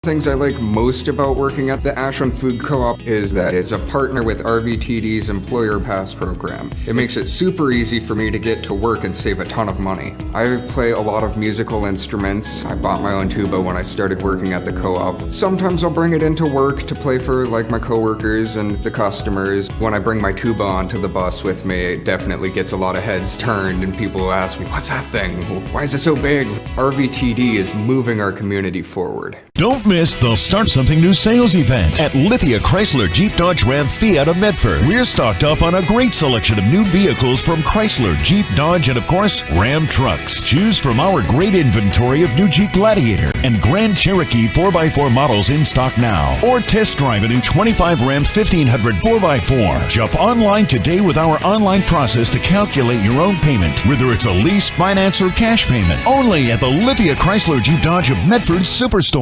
Things I like most about working at the Ashland Food Co-op is that it's a partner with RVTD's Employer Pass program. It makes it super easy for me to get to work and save a ton of money. I play a lot of musical instruments. I bought my own tuba when I started working at the co-op. Sometimes I'll bring it into work to play for my coworkers and the customers. When I bring my tuba onto the bus with me, it definitely gets a lot of heads turned and people ask me, "What's that thing? Why is it so big?" RVTD is moving our community forward. Don't miss the Start Something New sales event at Lithia Chrysler Jeep Dodge Ram Fiat of Medford. We're stocked up on a great selection of new vehicles from Chrysler, Jeep, Dodge, and of course, Ram trucks. Choose from our great inventory of new Jeep Gladiator and Grand Cherokee 4x4 models in stock now. Or test drive a new 25 Ram 1500 4x4. Jump online today with our online process to calculate your own payment, whether it's a lease, finance, or cash payment. Only at the Lithia Chrysler Jeep Dodge of Medford Superstore.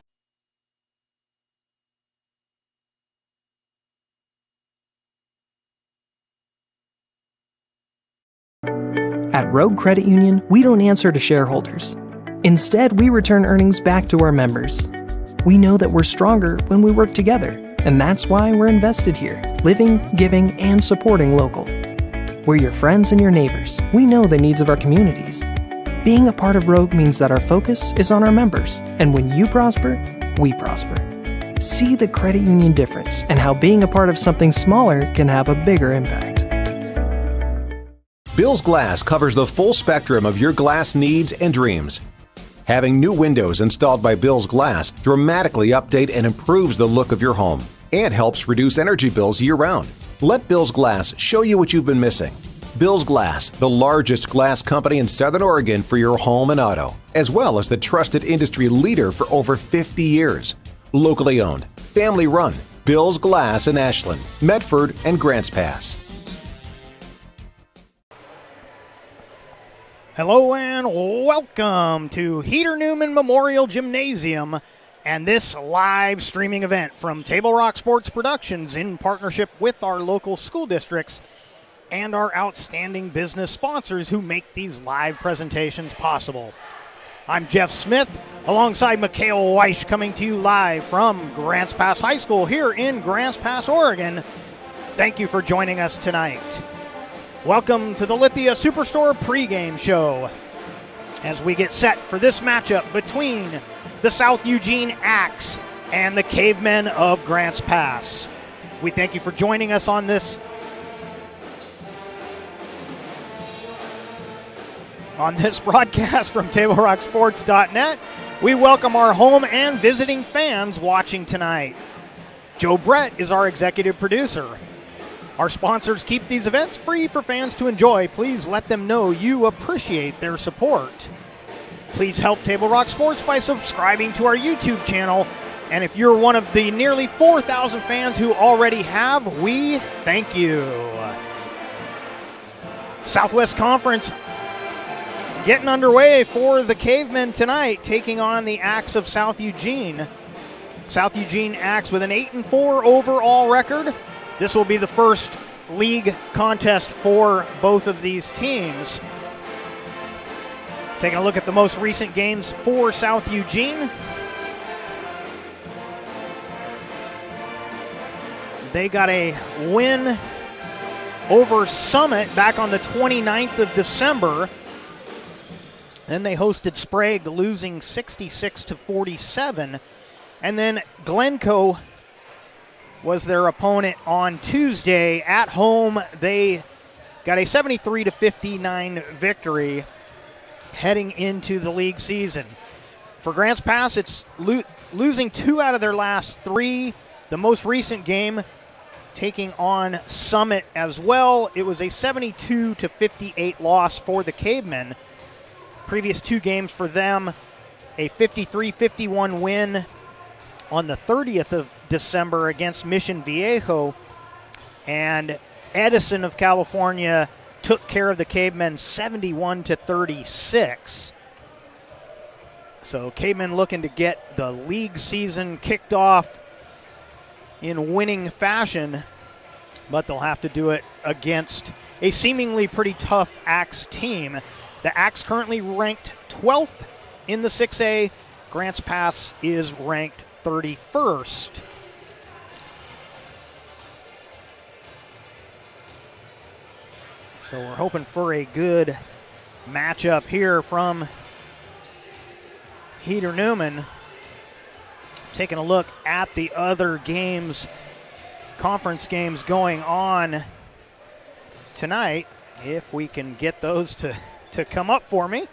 At Rogue Credit Union, we don't answer to shareholders. Instead, we return earnings back to our members. We know that we're stronger when we work together, and that's why we're invested here, living, giving, and supporting local. We're your friends and your neighbors. We know the needs of our communities. Being a part of Rogue means that our focus is on our members, and when you prosper, we prosper. See the credit union difference and how being a part of something smaller can have a bigger impact. Bill's Glass covers the full spectrum of your glass needs and dreams. Having new windows installed by Bill's Glass dramatically update and improves the look of your home and helps reduce energy bills year-round. Let Bill's Glass show you what you've been missing. Bill's Glass, the largest glass company in Southern Oregon for your home and auto, as well as the trusted industry leader for over 50 years. Locally owned, family run, Bill's Glass in Ashland, Medford, and Grants Pass. Hello and welcome to Heater Newman Memorial Gymnasium and this live streaming event from Table Rock Sports Productions in partnership with our local school districts and our outstanding business sponsors who make these live presentations possible. I'm Jeff Smith alongside Mikhail Weish coming to you live from Grants Pass High School here in Grants Pass, Oregon. Thank you for joining us tonight. Welcome to the Lithia Superstore pregame show as we get set for this matchup between the South Eugene Axe and the Cavemen of Grants Pass. We thank you for joining us on this broadcast from TableRockSports.net. We welcome our home and visiting fans watching tonight. Joe Brett is our executive producer. Our sponsors keep these events free for fans to enjoy. Please let them know you appreciate their support. Please help Table Rock Sports by subscribing to our YouTube channel. And if you're one of the nearly 4,000 fans who already have, we thank you. Southwest Conference getting underway for the Cavemen tonight, taking on the Axe of South Eugene. South Eugene Axe with an 8-4 overall record. This will be the first league contest for both of these teams. Taking a look at the most recent games for South Eugene. They got a win over Summit back on the 29th of December. Then they hosted Sprague, losing 66-47. And then Glencoe was their opponent on Tuesday. At home, they got a 73-59 victory heading into the league season. For Grants Pass, it's losing 2 out of their last 3. The most recent game taking on Summit as well. It was a 72-58 loss for the Cavemen. Previous 2 games for them, a 53-51 win on the 30th of December against Mission Viejo, and Edison of California took care of the Cavemen 71-36. So Cavemen looking to get the league season kicked off in winning fashion, but they'll have to do it against a seemingly pretty tough Axe team. The Axe currently ranked 12th in the 6A. Grants Pass is ranked 31st. So we're hoping for a good matchup here from Heater Newman. Taking a look at the other games, conference games going on tonight, if we can get those to come up for me.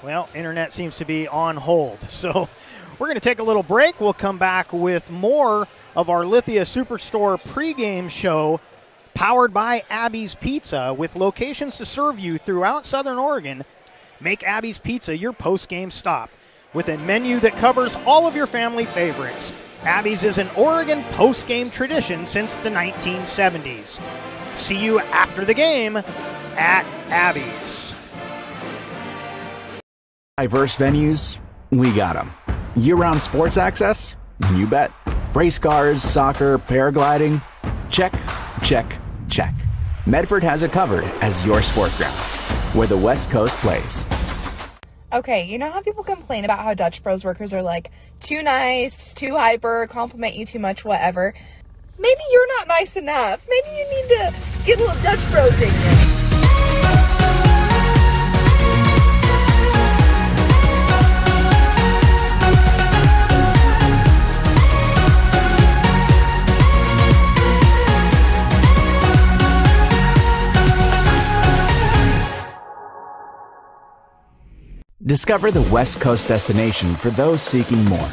Well, internet seems to be on hold, so we're going to take a little break. We'll come back with more of our Lithia Superstore pregame show, powered by Abby's Pizza, with locations to serve you throughout Southern Oregon. Make Abby's Pizza your postgame stop, with a menu that covers all of your family favorites. Abby's is an Oregon postgame tradition since the 1970s. See you after the game at Abby's. Diverse venues, we got them. Year-round sports access? You bet. Race cars, soccer, paragliding? Check, check, check. Medford has it covered as your sport ground, where the West Coast plays. Okay, you know how people complain about how Dutch Bros workers are like too nice, too hyper, compliment you too much, whatever? Maybe you're not nice enough. Maybe you need to get a little Dutch Bros in you. Discover the West Coast destination for those seeking more.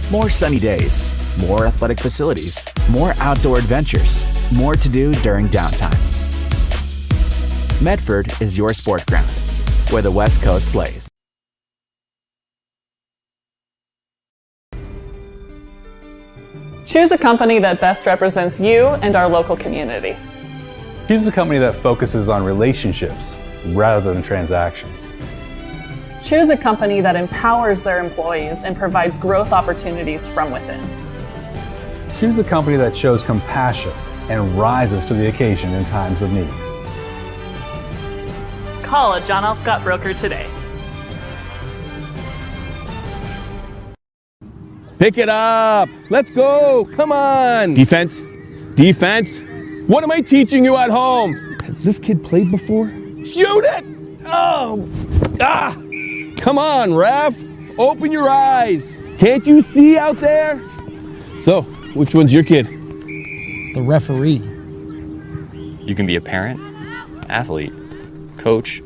More sunny days, more athletic facilities, more outdoor adventures, more to do during downtime. Medford is your sport ground, where the West Coast plays. Choose a company that best represents you and our local community. Choose a company that focuses on relationships rather than transactions. Choose a company that empowers their employees and provides growth opportunities from within. Choose a company that shows compassion and rises to the occasion in times of need. Call a John L. Scott broker today. Pick it up. Let's go. Come on. Defense. Defense. What am I teaching you at home? Has this kid played before? Shoot it. Oh. Ah. Come on, ref. Open your eyes. Can't you see out there? So, which one's your kid? The referee. You can be a parent, athlete, coach,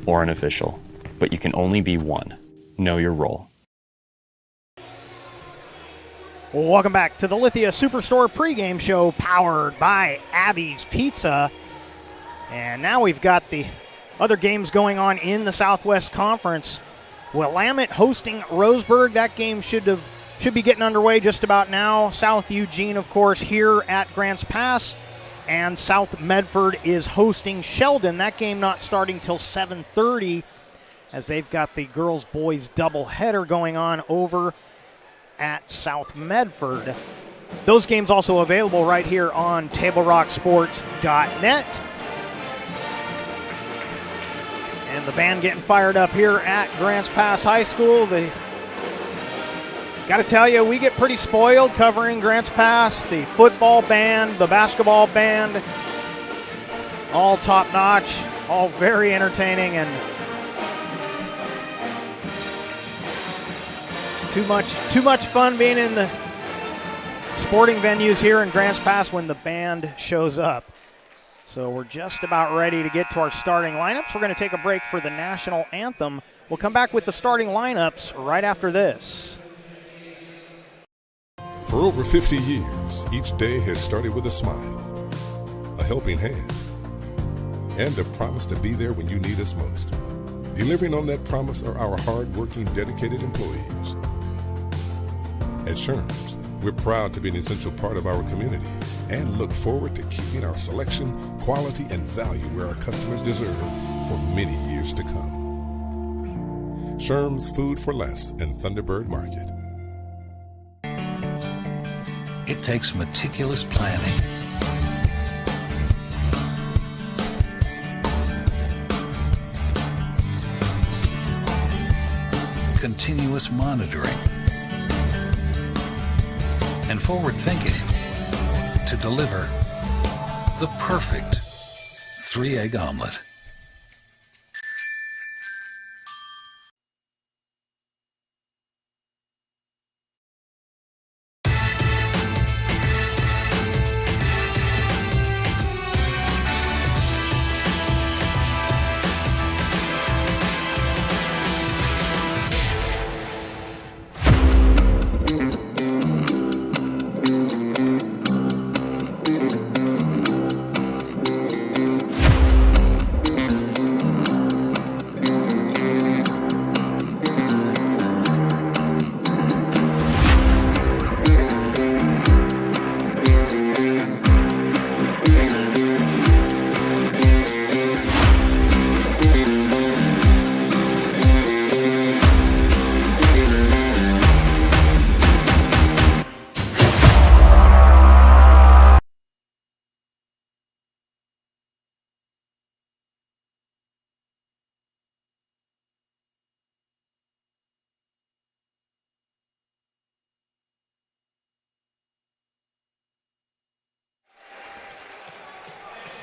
or an official, but you can only be one. Know your role. Well, welcome back to the Lithia Superstore pregame show, powered by Abby's Pizza. And now we've got the other games going on in the Southwest Conference. Willamette hosting Roseburg. That game should be getting underway just about now. South Eugene, of course, here at Grants Pass. And South Medford is hosting Sheldon. That game not starting till 7:30, as they've got the girls-boys doubleheader going on over at South Medford. Those games also available right here on TableRockSports.net. And the band getting fired up here at Grants Pass High School. They got to tell you, we get pretty spoiled covering Grants Pass. The football band, the basketball band, all top notch, all very entertaining, and too much fun being in the sporting venues here in Grants Pass when the band shows up. So we're just about ready to get to our starting lineups. We're going to take a break for the national anthem. We'll come back with the starting lineups right after this. For over 50 years, each day has started with a smile, a helping hand, and a promise to be there when you need us most. Delivering on that promise are our hard-working, dedicated employees. At Sherms, we're proud to be an essential part of our community and look forward to keeping our selection, quality, and value where our customers deserve for many years to come. Sherms Food for Less and Thunderbird Market. It takes meticulous planning, continuous monitoring, and forward thinking to deliver the perfect 3-egg omelet.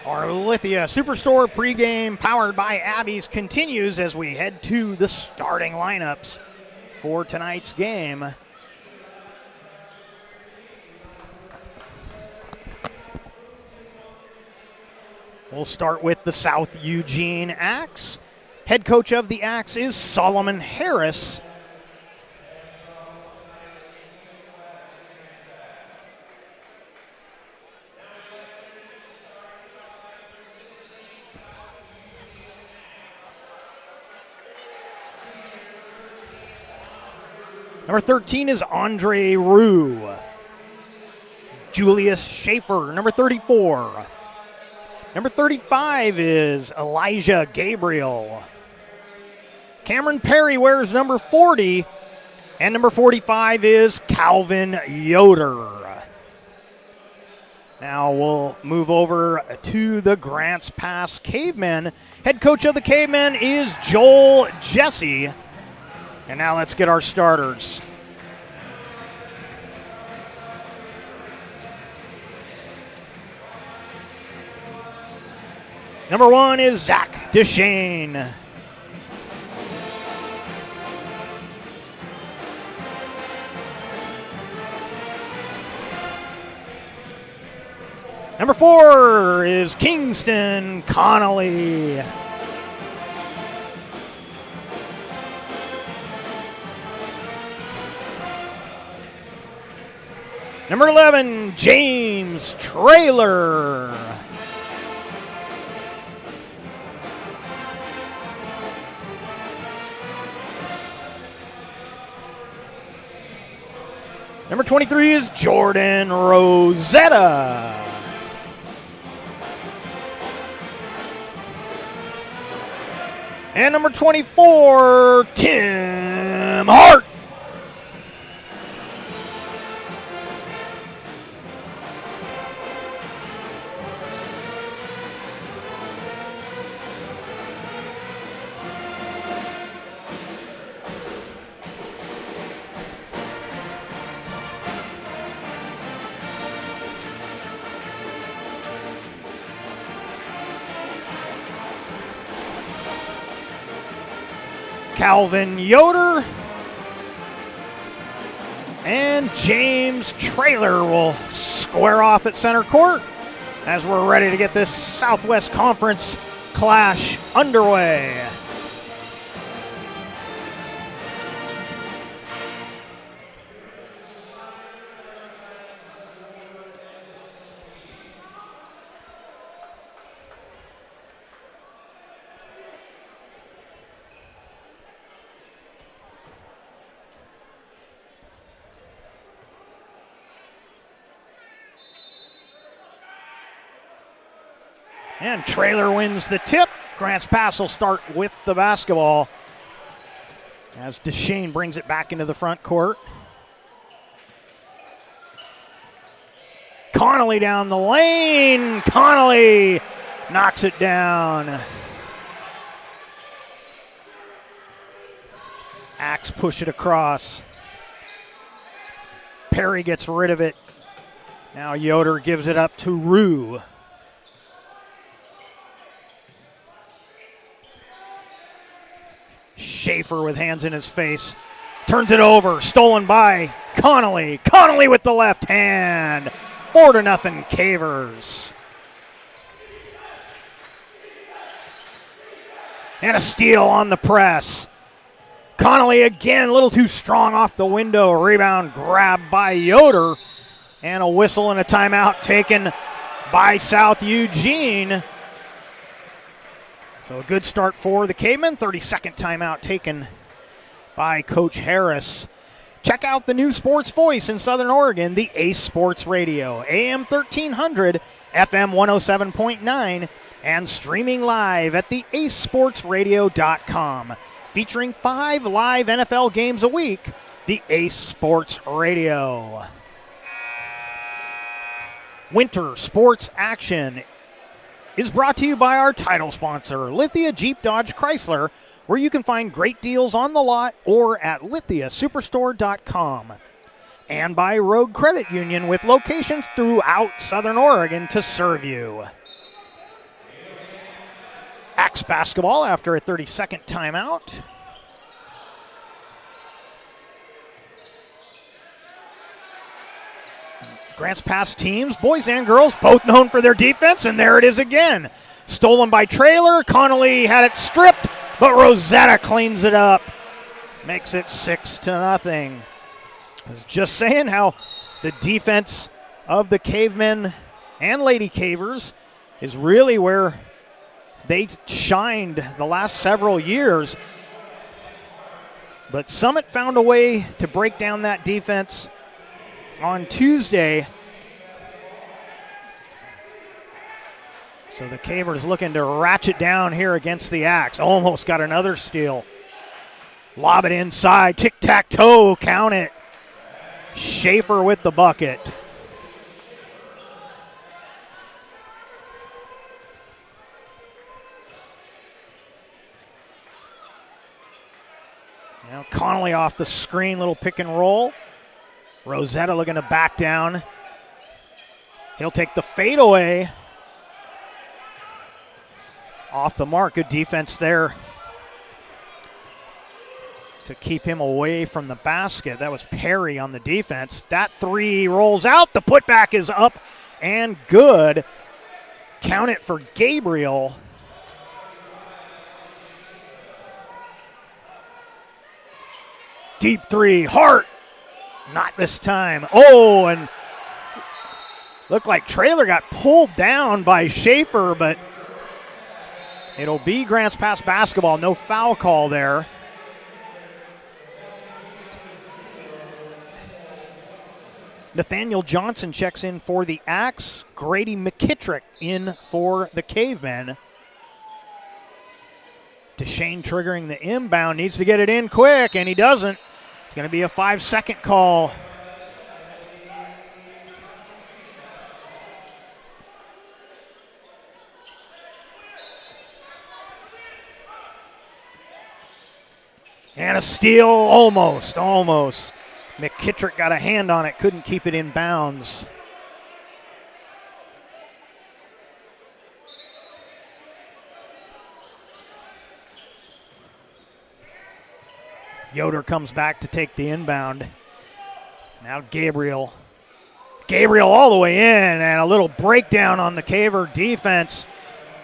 Our Lithia Superstore pregame powered by Abby's continues as we head to the starting lineups for tonight's game. We'll start with the South Eugene Axe. Head coach of the Axe is Solomon Harris. Number 13 is Andre Rue. Julius Schaefer, number 34. Number 35 is Elijah Gabriel. Cameron Perry wears number 40. And number 45 is Calvin Yoder. Now we'll move over to the Grants Pass Cavemen. Head coach of the Cavemen is Joel Jesse. And now let's get our starters. Number 1 is Zach Deshane. Number 4 is Kingston Connolly. Number 11, James Traylor. Number 23 is Jordan Rosetta. And number 24, Tim Hart. Calvin Yoder and James Traylor will square off at center court as we're ready to get this Southwest Conference clash underway. And Traylor wins the tip. Grants Pass will start with the basketball as Deshane brings it back into the front court. Connolly down the lane. Connolly knocks it down. Axe push it across. Perry gets rid of it. Now Yoder gives it up to Rue. Schaefer with hands in his face. Turns it over. Stolen by Connolly. Connolly with the left hand. 4-0 Cavers. And a steal on the press. Connolly again, a little too strong off the window. Rebound grabbed by Yoder. And a whistle and a timeout taken by South Eugene. So a good start for the Cavemen. 30-second timeout taken by Coach Harris. Check out the new sports voice in Southern Oregon, the Ace Sports Radio. AM 1300, FM 107.9, and streaming live at the acesportsradio.com. Featuring 5 live NFL games a week, the Ace Sports Radio. Winter sports action is brought to you by our title sponsor, Lithia Jeep Dodge Chrysler, where you can find great deals on the lot or at lithiasuperstore.com. And by Rogue Credit Union, with locations throughout Southern Oregon to serve you. Axe basketball after a 30-second timeout. Grants Pass teams, boys and girls, both known for their defense, and there it is again. Stolen by Traylor. Connolly had it stripped, but Rosetta cleans it up. Makes it 6-0. I was just saying how the defense of the Cavemen and Lady Cavers is really where they shined the last several years. But Summit found a way to break down that defense on Tuesday. So the Cavers looking to ratchet down here against the Axe. Almost got another steal. Lob it inside. Tic-tac-toe. Count it. Schaefer with the bucket. Now Connolly off the screen. Little pick and roll. Rosetta looking to back down. He'll take the fadeaway. Off the mark. Good defense there to keep him away from the basket. That was Perry on the defense. That three rolls out. The putback is up and good. Count it for Gabriel. Deep three. Hart. Not this time. Oh, and looked like Traylor got pulled down by Schaefer, but it'll be Grants Pass basketball. No foul call there. Nathaniel Johnson checks in for the Axe. Grady McKittrick in for the Cavemen. DeShane triggering the inbound. Needs to get it in quick, and he doesn't. It's going to be a 5-second call. And a steal, almost. McKittrick got a hand on it, couldn't keep it in bounds. Yoder comes back to take the inbound. Now Gabriel. Gabriel all the way in, and a little breakdown on the Caver defense.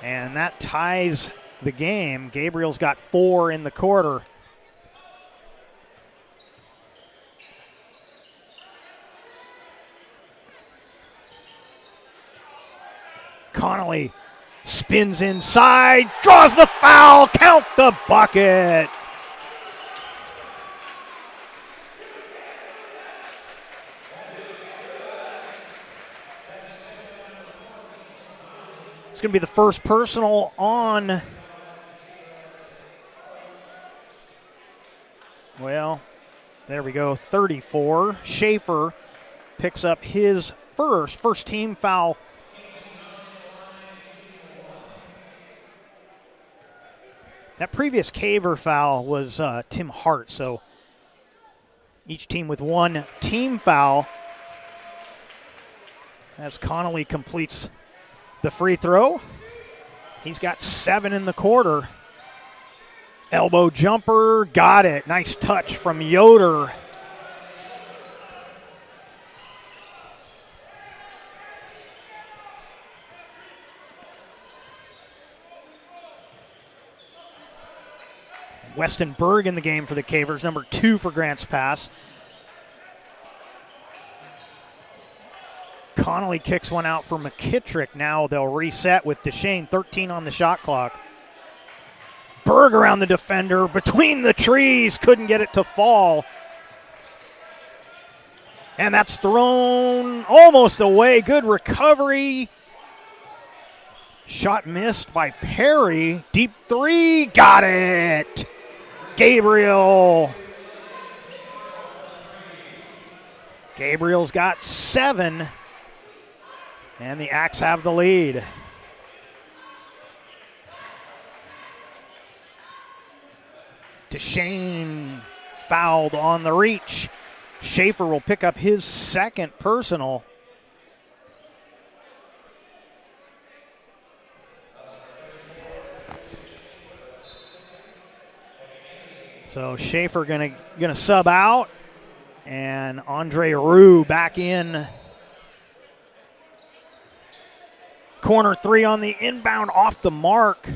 And that ties the game. Gabriel's got 4 in the quarter. Connolly spins inside, draws the foul, count the bucket. It's going to be the first personal on, well, there we go, 34. Schaefer picks up his first team foul. That previous Caver foul was Tim Hart, so Each team with one team foul as Connolly completes the free throw. He's got 7 in the quarter. Elbow jumper, got it. Nice touch from Yoder. Weston Berg in the game for the Cavers, number 2 for Grants Pass. Connolly kicks one out for McKittrick. Now they'll reset with Deshane, 13 on the shot clock. Berg around the defender, between the trees, couldn't get it to fall. And that's thrown almost away. Good recovery. Shot missed by Perry. Deep 3, got it. Gabriel. Gabriel's got 7. And the Axe have the lead. Deshane fouled on the reach. Schaefer will pick up his 2nd personal. So Schaefer gonna sub out, and Andre Roux back in. Corner 3 on the inbound, off the mark.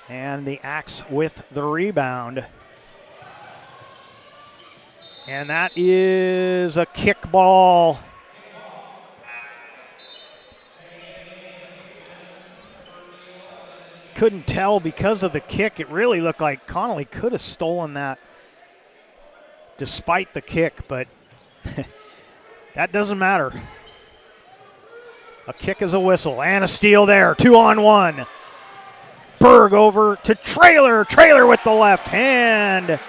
And the Axe with the rebound. And that is a kick ball. Couldn't tell because of the kick. It really looked like Connolly could have stolen that despite the kick, but that doesn't matter. A kick is a whistle, and a steal there. 2-on-1. Berg over to Traylor. Traylor with the left hand.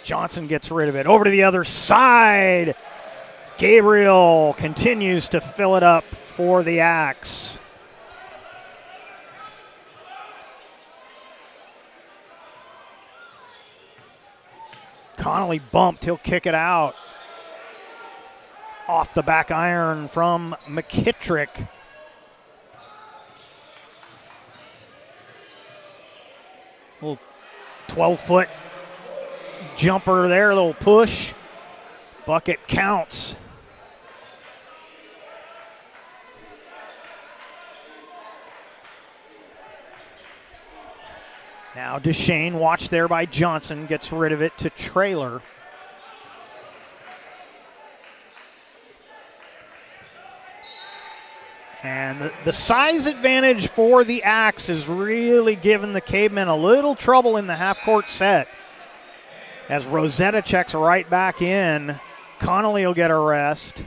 Johnson gets rid of it. Over to the other side. Gabriel continues to fill it up for the Axe. Connolly bumped. He'll kick it out. Off the back iron from McKittrick. Little 12-foot jumper there, a little push. Bucket counts. Now Deshane, watched there by Johnson, gets rid of it to Traylor. And the size advantage for the Axe is really giving the Cavemen a little trouble in the half-court set. As Rosetta checks right back in, Connolly will get a rest.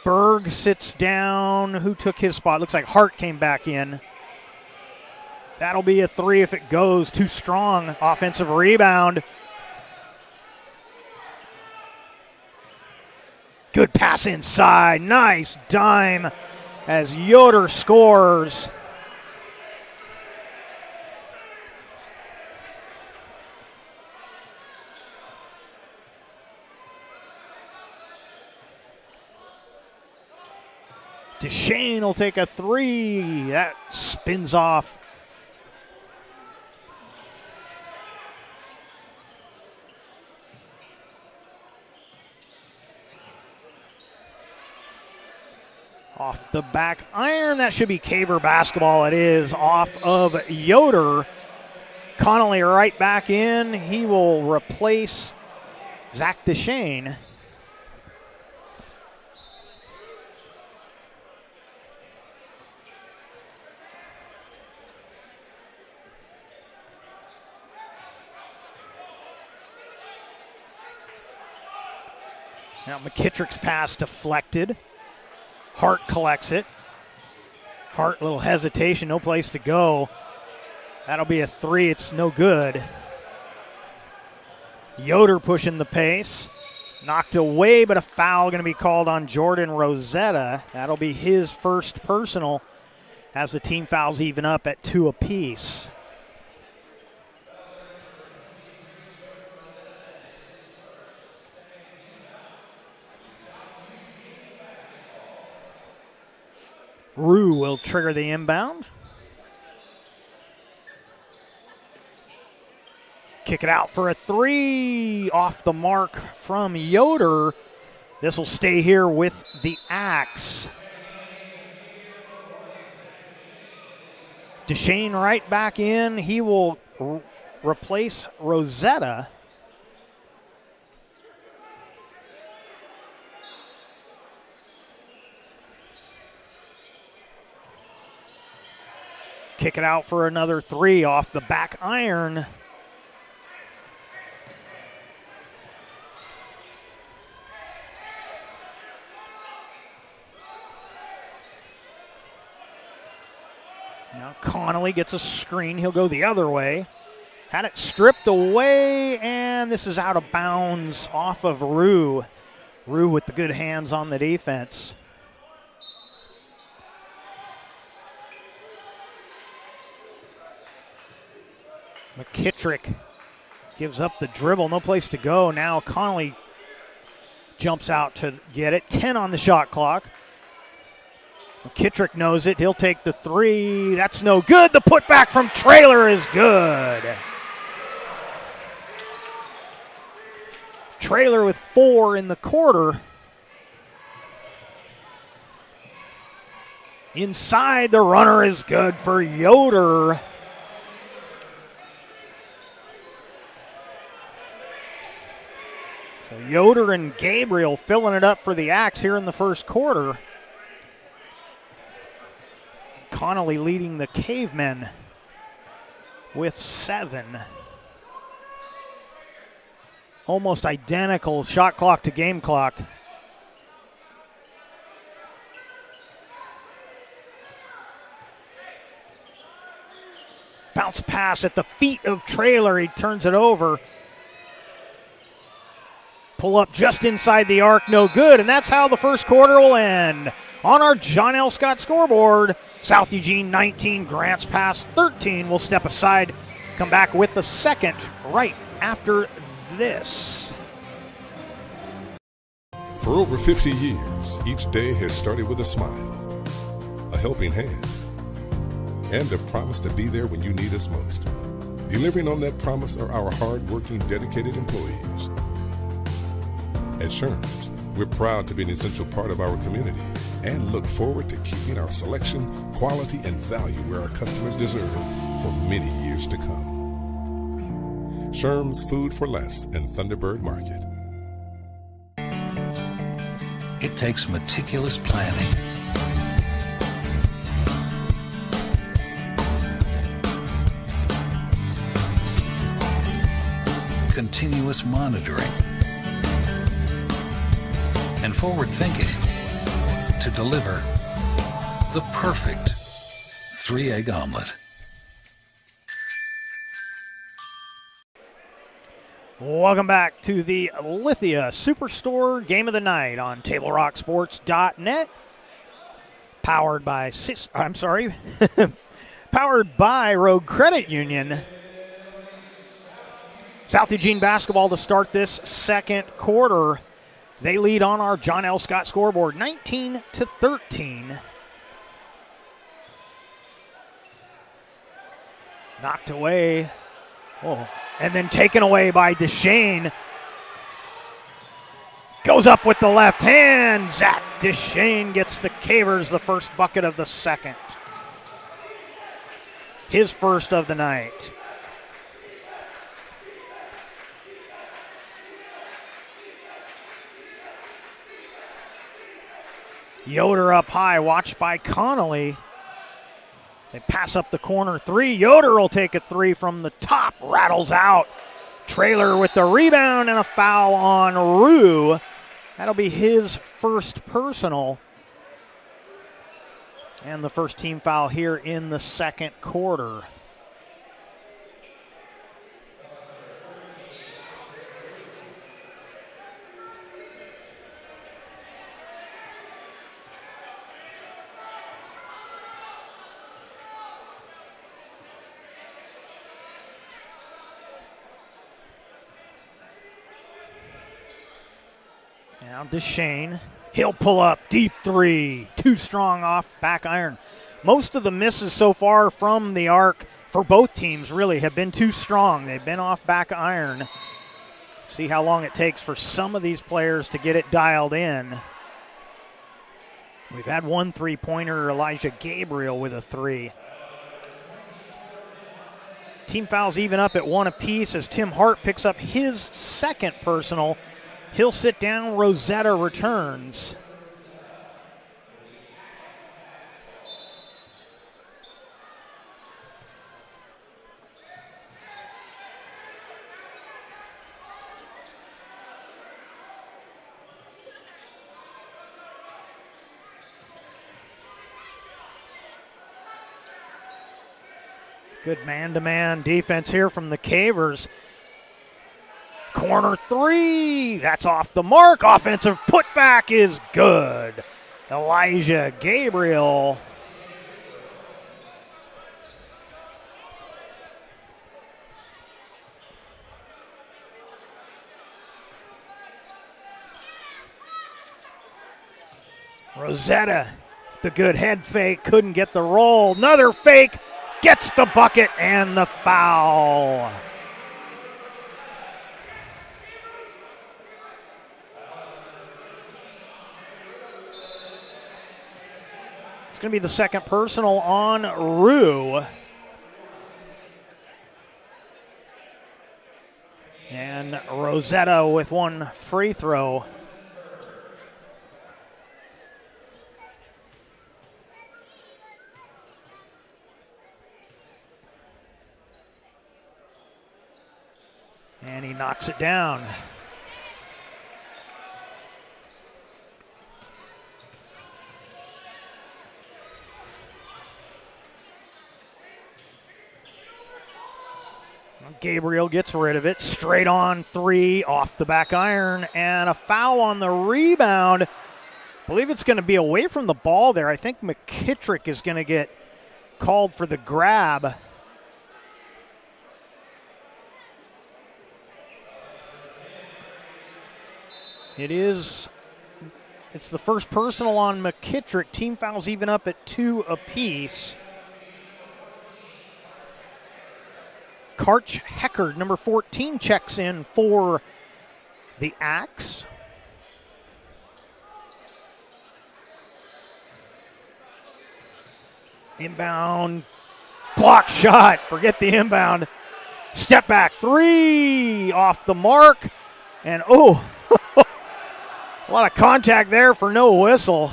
Berg sits down. Who took his spot? Looks like Hart came back in. That'll be a 3 if it goes. Too strong. Offensive rebound. Good pass inside. Nice dime as Yoder scores. Deshane will take a 3. That spins off. Off the back iron, that should be Caver basketball. It is off of Yoder. Connolly right back in. He will replace Zach Deshane. Now McKittrick's pass deflected. Hart collects it. Hart, little hesitation, no place to go. That'll be a 3, it's no good. Yoder pushing the pace. Knocked away, but a foul going to be called on Jordan Rosetta. That'll be his first personal. as the team fouls even up at 2 apiece. Rue will trigger the inbound. Kick it out for a 3, off the mark from Yoder. This will stay here with the Axe. DeShane right back in. He will replace Rosetta. Kick it out for another 3 off the back iron. Now Connolly gets a screen. He'll go the other way. Had it stripped away, and this is out of bounds off of Rue. Rue with the good hands on the defense. McKittrick gives up the dribble. No place to go. Now Connolly jumps out to get it. 10 on the shot clock. McKittrick knows it. He'll take the 3. That's no good. The putback from Traylor is good. Traylor with 4 in the quarter. Inside, the runner is good for Yoder. So Yoder and Gabriel filling it up for the Axe here in the first quarter. Connolly leading the Cavemen with 7. Almost identical shot clock to game clock. Bounce pass at the feet of Traylor. He turns it over. Pull up just inside the arc, no good. And that's how the first quarter will end. On our John L. Scott scoreboard, South Eugene 19, Grants Pass 13. We'll step aside, come back with the second right after this. For over 50 years, each day has started with a smile, a helping hand, and a promise to be there when you need us most. Delivering on that promise are our hard-working, dedicated employees. At Sherms, we're proud to be an essential part of our community and look forward to keeping our selection, quality, and value where our customers deserve for many years to come. Sherms Food for Less and Thunderbird Market. It takes meticulous planning, continuous monitoring, and forward thinking to deliver the perfect 3-egg omelet. Welcome back to the Lithia Superstore Game of the Night on TableRockSports.net. Powered by powered by Rogue Credit Union. South Eugene basketball to start this second quarter. They lead on our John L. Scott scoreboard, 19-13. Knocked away. Oh, and then taken away by DeShane. Goes up with the left hand. Zach DeShane gets the Cavers the first bucket of the second. His first of the night. Yoder up high, watched by Connolly. They pass up the corner 3. Yoder will take a 3 from the top, rattles out. Traylor with the rebound and a foul on Rue. That'll be his first personal. And the first team foul here in the second quarter. Now DeShane. He'll pull up. Deep three. Too strong off back iron. Most of the misses so far from the arc for both teams really have been too strong. They've been off back iron. See how long it takes for some of these players to get it dialed in. We've had one three-pointer, Elijah Gabriel with a three. Team fouls even up at one apiece as Tim Hart picks up his second personal. He'll sit down. Rosetta returns. Good man-to-man defense here from the Cavers. Corner three. That's off the mark. Offensive putback is good. Elijah Gabriel. Rosetta, the good head fake. Couldn't get the roll. Another fake. Gets the bucket and the foul. It's going to be the second personal on Rue. And Rosetta with one free throw. And he knocks it down. Gabriel gets rid of it. Straight on three off the back iron. And a foul on the rebound. I believe it's going to be away from the ball there. I think McKittrick is going to get called for the grab. It's the first personal on McKittrick. Team fouls even up at 2 apiece. Karch Heckard, number 14, checks in for the Axe. Inbound, block shot, forget the inbound. Step back three, off the mark. And a lot of contact there for no whistle.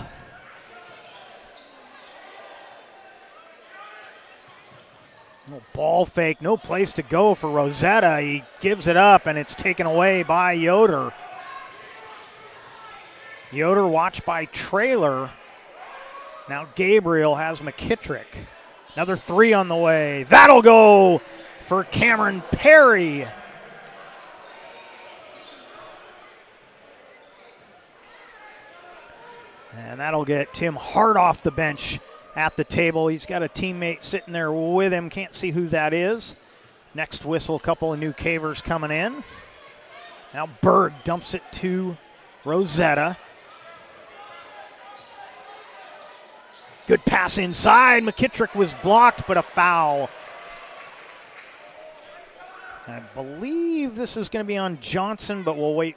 No ball fake, no place to go for Rosetta. He gives it up, and it's taken away by Yoder. Yoder watched by Trailer. Now Gabriel has McKittrick. Another three on the way. That'll go for Cameron Perry. And that'll get Tim Hart off the bench at the table. He's got a teammate sitting there with him. Can't see who that is. Next whistle, a couple of new Cavers coming in. Now Berg dumps it to Rosetta. Good pass inside. McKittrick was blocked, but a foul. I believe this is going to be on Johnson, but we'll wait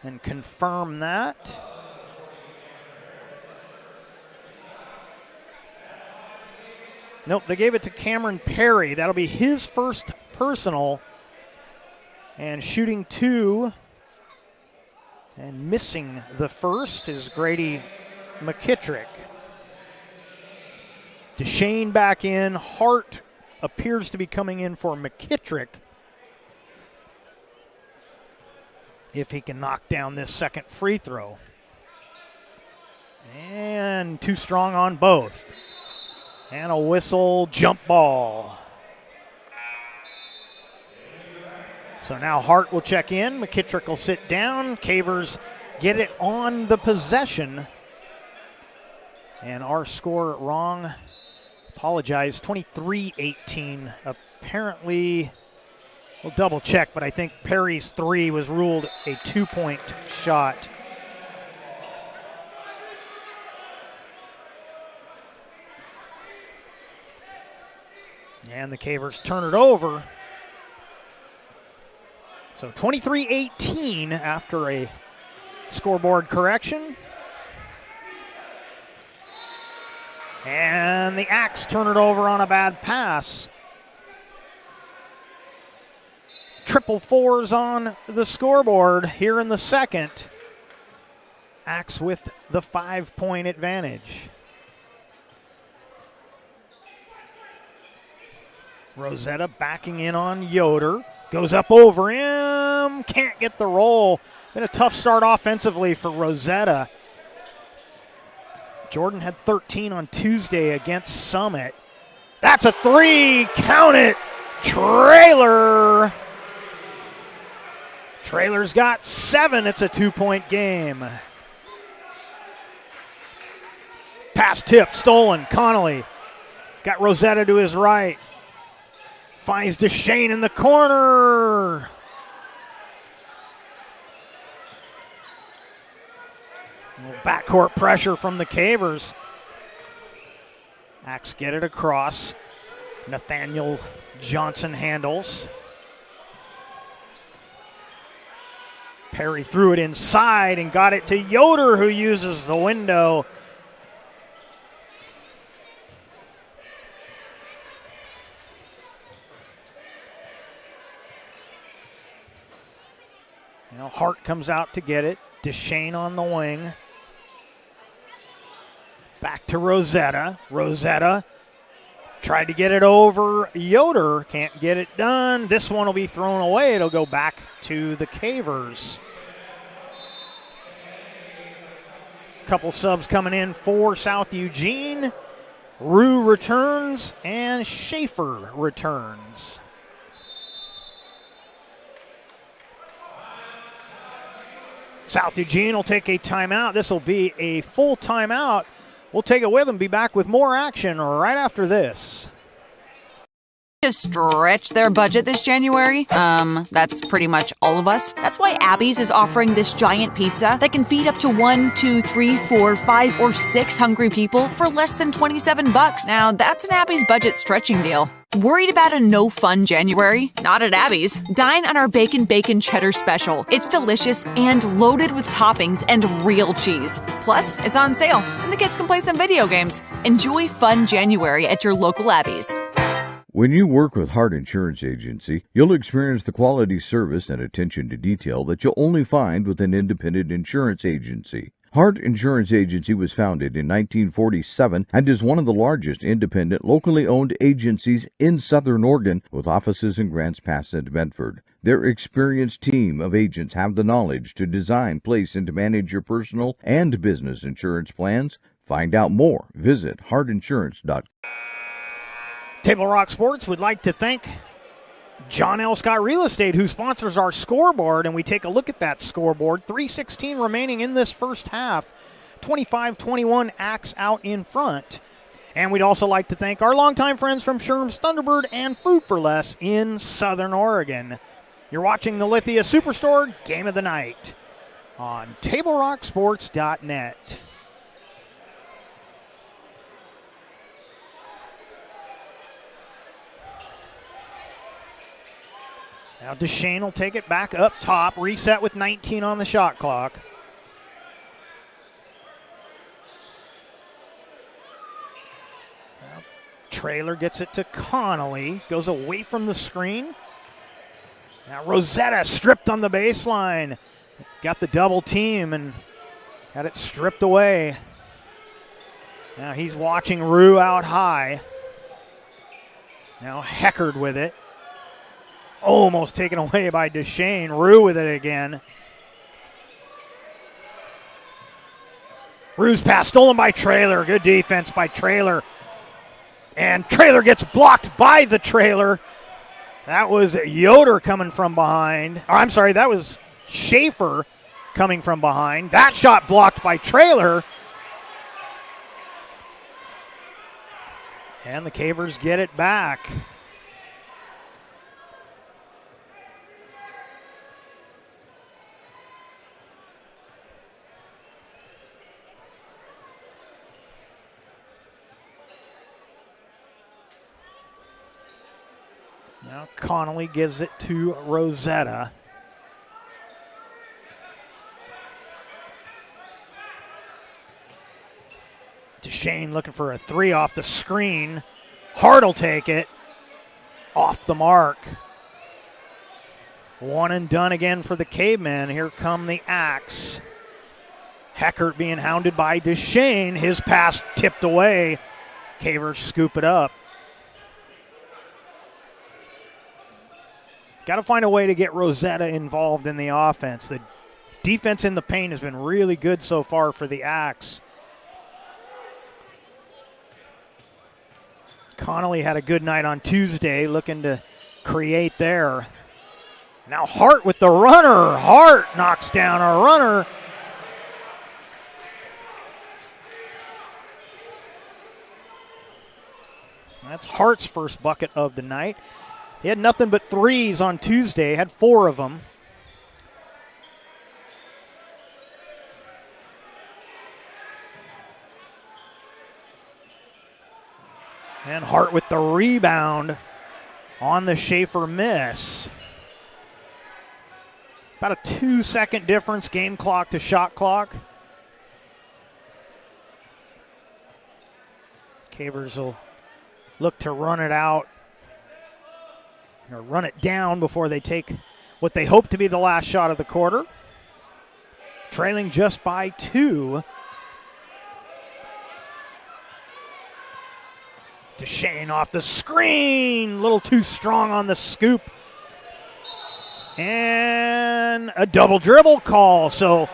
and confirm that. Nope, they gave it to Cameron Perry. That'll be his first personal. And shooting two and missing the first is Grady McKittrick. DeShane back in. Hart appears to be coming in for McKittrick if he can knock down this second free throw. And too strong on both. And a whistle, jump ball. So now Hart will check in. McKittrick will sit down. Cavers get it on the possession. And our score wrong. Apologize, 23-18. Apparently, we'll double check, but I think Perry's three was ruled a 2-point shot. And the Cavers turn it over. So 23-18 after a scoreboard correction. And the Axe turn it over on a bad pass. Triple fours on the scoreboard here in the second. Axe with the 5-point advantage. Rosetta backing in on Yoder. Goes up over him. Can't get the roll. Been a tough start offensively for Rosetta. Jordan had 13 on Tuesday against Summit. That's a three. Count it. Trailer. Trailer's got 7. It's a 2-point game. Pass tip, stolen. Connolly got Rosetta to his right. Finds DeShane in the corner. Backcourt pressure from the Cavers. Axe get it across. Nathaniel Johnson handles. Perry threw it inside and got it to Yoder, who uses the window. Now Hart comes out to get it. DeShane on the wing. Back to Rosetta. Rosetta tried to get it over Yoder. Can't get it done. This one will be thrown away. It'll go back to the Cavers. Couple subs coming in for South Eugene. Rue returns and Schaefer returns. South Eugene will take a timeout. This will be a full timeout. We'll take it with them, be back with more action right after this. To stretch their budget this January? That's pretty much all of us. That's why Abby's is offering this giant pizza that can feed up to 1, 2, 3, 4, 5, or 6 hungry people for less than $27. Now, that's an Abby's budget stretching deal. Worried about a no-fun January? Not at Abby's. Dine on our Bacon Cheddar Special. It's delicious and loaded with toppings and real cheese. Plus, it's on sale, and the kids can play some video games. Enjoy fun January at your local Abby's. When you work with Hart Insurance Agency, you'll experience the quality service and attention to detail that you'll only find with an independent insurance agency. Hart Insurance Agency was founded in 1947 and is one of the largest independent, locally owned agencies in Southern Oregon, with offices in Grants Pass and Medford. Their experienced team of agents have the knowledge to design, place, and to manage your personal and business insurance plans. Find out more. Visit hartinsurance.com. Table Rock Sports would like to thank John L. Scott Real Estate, who sponsors our scoreboard, and we take a look at that scoreboard. 3:16 remaining in this first half. 25-21 Axe out in front. And we'd also like to thank our longtime friends from Sherm's Thunderbird and Food for Less in Southern Oregon. You're watching the Lithia Superstore Game of the Night on TableRockSports.net. Now DeShane will take it back up top, reset with 19 on the shot clock. Now, Trailer gets it to Connolly, goes away from the screen. Now Rosetta stripped on the baseline. Got the double team and got it stripped away. Now he's watching Rue out high. Now Heckard with it. Almost taken away by DeShane. Rue with it again. Rue's pass stolen by Trailer. Good defense by Trailer. And Trailer gets blocked by the Trailer. That was Yoder coming from behind. Oh, I'm sorry, that was Schaefer coming from behind. That shot blocked by Trailer. And the Cavers get it back. Now Connolly gives it to Rosetta. DeShane looking for a three off the screen. Hart will take it. Off the mark. One and done again for the Cavemen. Here come the Axe. Heckert being hounded by DeShane. His pass tipped away. Cavers scoop it up. Got to find a way to get Rosetta involved in the offense. The defense in the paint has been really good so far for the Axe. Connolly had a good night on Tuesday, looking to create there. Now Hart with the runner. Hart knocks down a runner. That's Hart's first bucket of the night. He had nothing but threes on Tuesday, had 4 of them. And Hart with the rebound on the Schaefer miss. About a 2-second difference, game clock to shot clock. Cavers will look to run it out, or run it down before they take what they hope to be the last shot of the quarter. Trailing just by 2. DeShane off the screen, a little too strong on the scoop. And a double dribble call, so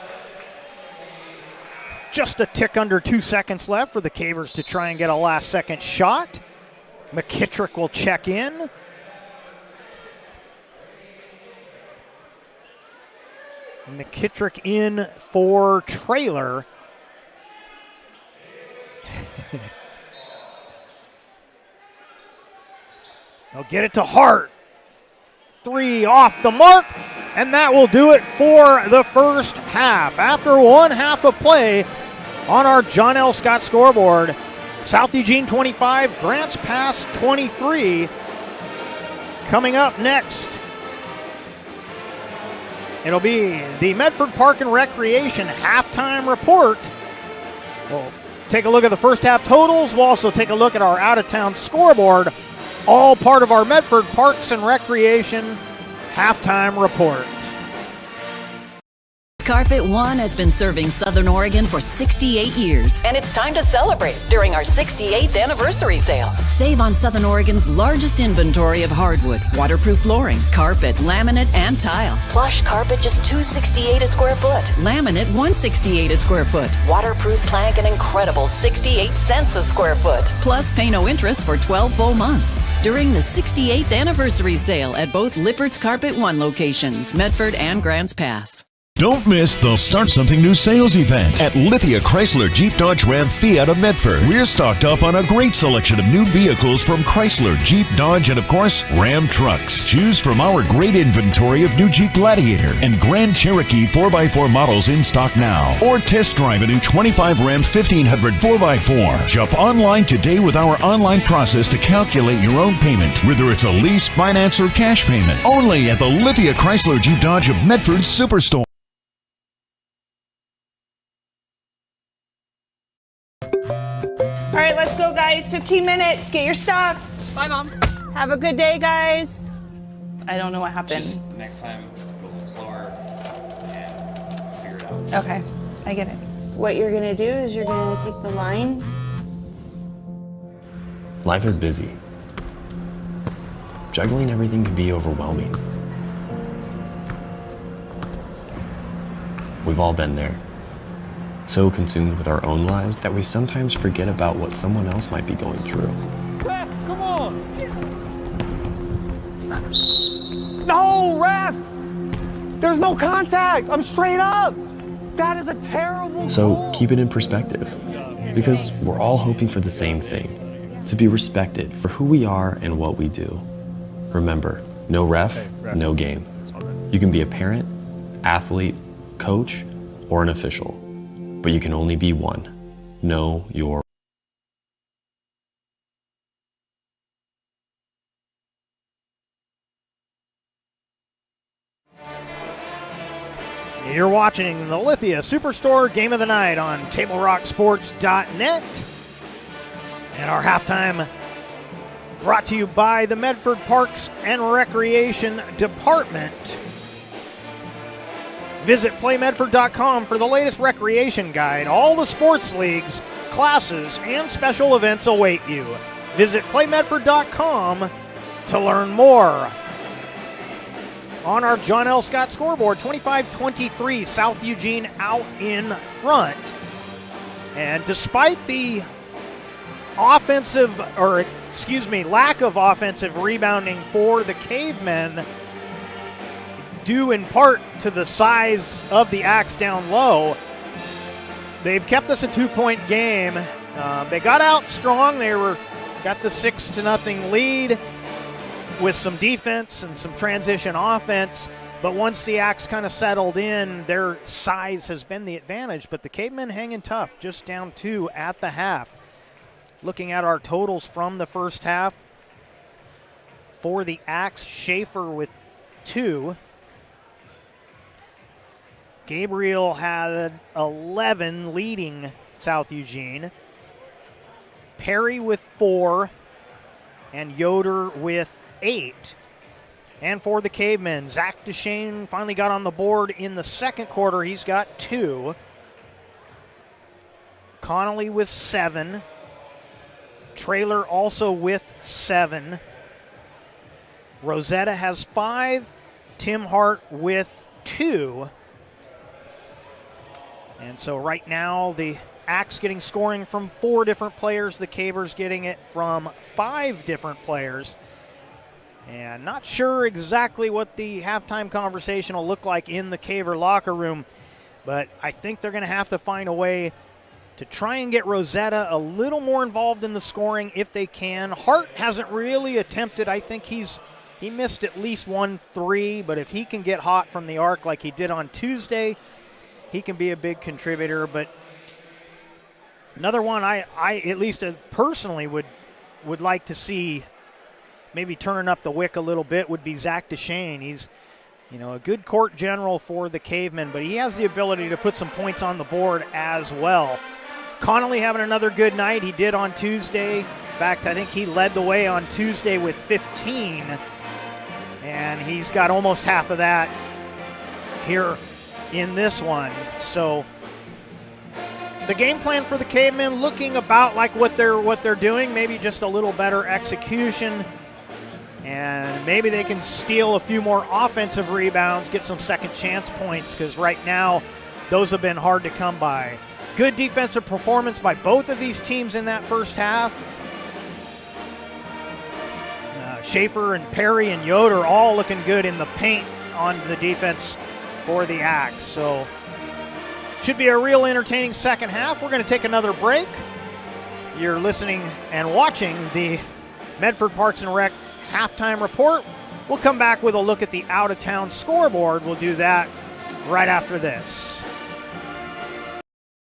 just a tick under 2 seconds left for the Cavers to try and get a last second shot. McKittrick will check in. McKittrick in for Traylor. They'll get it to Hart. 3 off the mark, and that will do it for the first half. After 1 half of play on our John L. Scott scoreboard, South Eugene 25, Grants Pass 23. Coming up next, it'll be the Medford Park and Recreation halftime report. We'll take a look at the first half totals. We'll also take a look at our out-of-town scoreboard, all part of our Medford Parks and Recreation halftime report. Carpet One has been serving Southern Oregon for 68 years. And it's time to celebrate during our 68th anniversary sale. Save on Southern Oregon's largest inventory of hardwood, waterproof flooring, carpet, laminate, and tile. Plush carpet just $268 a square foot. Laminate $168 a square foot. Waterproof plank an incredible 68 cents a square foot. Plus pay no interest for 12 full months. During the 68th anniversary sale at both Lippert's Carpet One locations, Medford and Grants Pass. Don't miss the Start Something New sales event at Lithia Chrysler Jeep Dodge Ram Fiat of Medford. We're stocked up on a great selection of new vehicles from Chrysler, Jeep, Dodge, and of course, Ram trucks. Choose from our great inventory of new Jeep Gladiator and Grand Cherokee 4x4 models in stock now. Or test drive a new 25 Ram 1500 4x4. Shop online today with our online process to calculate your own payment, whether it's a lease, finance, or cash payment. Only at the Lithia Chrysler Jeep Dodge of Medford Superstore. All right, let's go, guys. 15 minutes. Get your stuff. Bye, Mom. Have a good day, guys. I don't know what happened. Just next time, go a little slower and figure it out. Okay, I get it. What you're going to do is you're going to take the line. Life is busy. Juggling everything can be overwhelming. We've all been there. So consumed with our own lives that we sometimes forget about what someone else might be going through. Ref, come on! No, ref! There's no contact! I'm straight up! That is a terrible So goal. keep it in perspective, because we're all hoping for the same thing, to be respected for who we are and what we do. Remember, no ref, no game. You can be a parent, athlete, coach, or an official, but you can only be one. Know your You're watching the Lithia Superstore Game of the Night on TableRockSports.net. And our halftime brought to you by the Medford Parks and Recreation Department. Visit PlayMedford.com for the latest recreation guide. All the sports leagues, classes, and special events await you. Visit PlayMedford.com to learn more. On our John L. Scott scoreboard, 25-23, South Eugene out in front. And despite the lack of offensive rebounding for the Cavemen, due in part to the size of the Axe down low, they've kept this a 2-point game. They got out strong. Got the 6-0 lead with some defense and some transition offense. But once the Axe kind of settled in, their size has been the advantage. But the Cavemen hanging tough, just down 2 at the half. Looking at our totals from the first half, for the Axe, Schaefer with 2. Gabriel had 11 leading South Eugene. Perry with 4, and Yoder with 8. And for the Cavemen, Zach Deshane finally got on the board in the second quarter. He's got 2. Connolly with 7. Trailer also with 7. Rosetta has 5. Tim Hart with 2. And so right now the Axe getting scoring from 4 different players. The Cavers getting it from 5 different players. And not sure exactly what the halftime conversation will look like in the Caver locker room, but I think they're going to have to find a way to try and get Rosetta a little more involved in the scoring if they can. Hart hasn't really attempted. I think he missed at least 1 3, but if he can get hot from the arc like he did on Tuesday, he can be a big contributor. But another one I at least personally would like to see maybe turning up the wick a little bit would be Zach Deshane. He's, a good court general for the Cavemen, but he has the ability to put some points on the board as well. Connolly having another good night. He did on Tuesday. In fact, I think he led the way on Tuesday with 15, and he's got almost half of that here in this one. So the game plan for the Cavemen looking about like what they're doing, maybe just a little better execution. And maybe they can steal a few more offensive rebounds, get some second chance points, because right now those have been hard to come by. Good defensive performance by both of these teams in that first half. Schaefer and Perry and Yoder all looking good in the paint on the defense for the Axe. So should be a real entertaining second half. We're going to take another break. You're listening and watching the Medford Parks and Rec halftime report. We'll come back with a look at the out-of-town scoreboard. We'll do that right after this.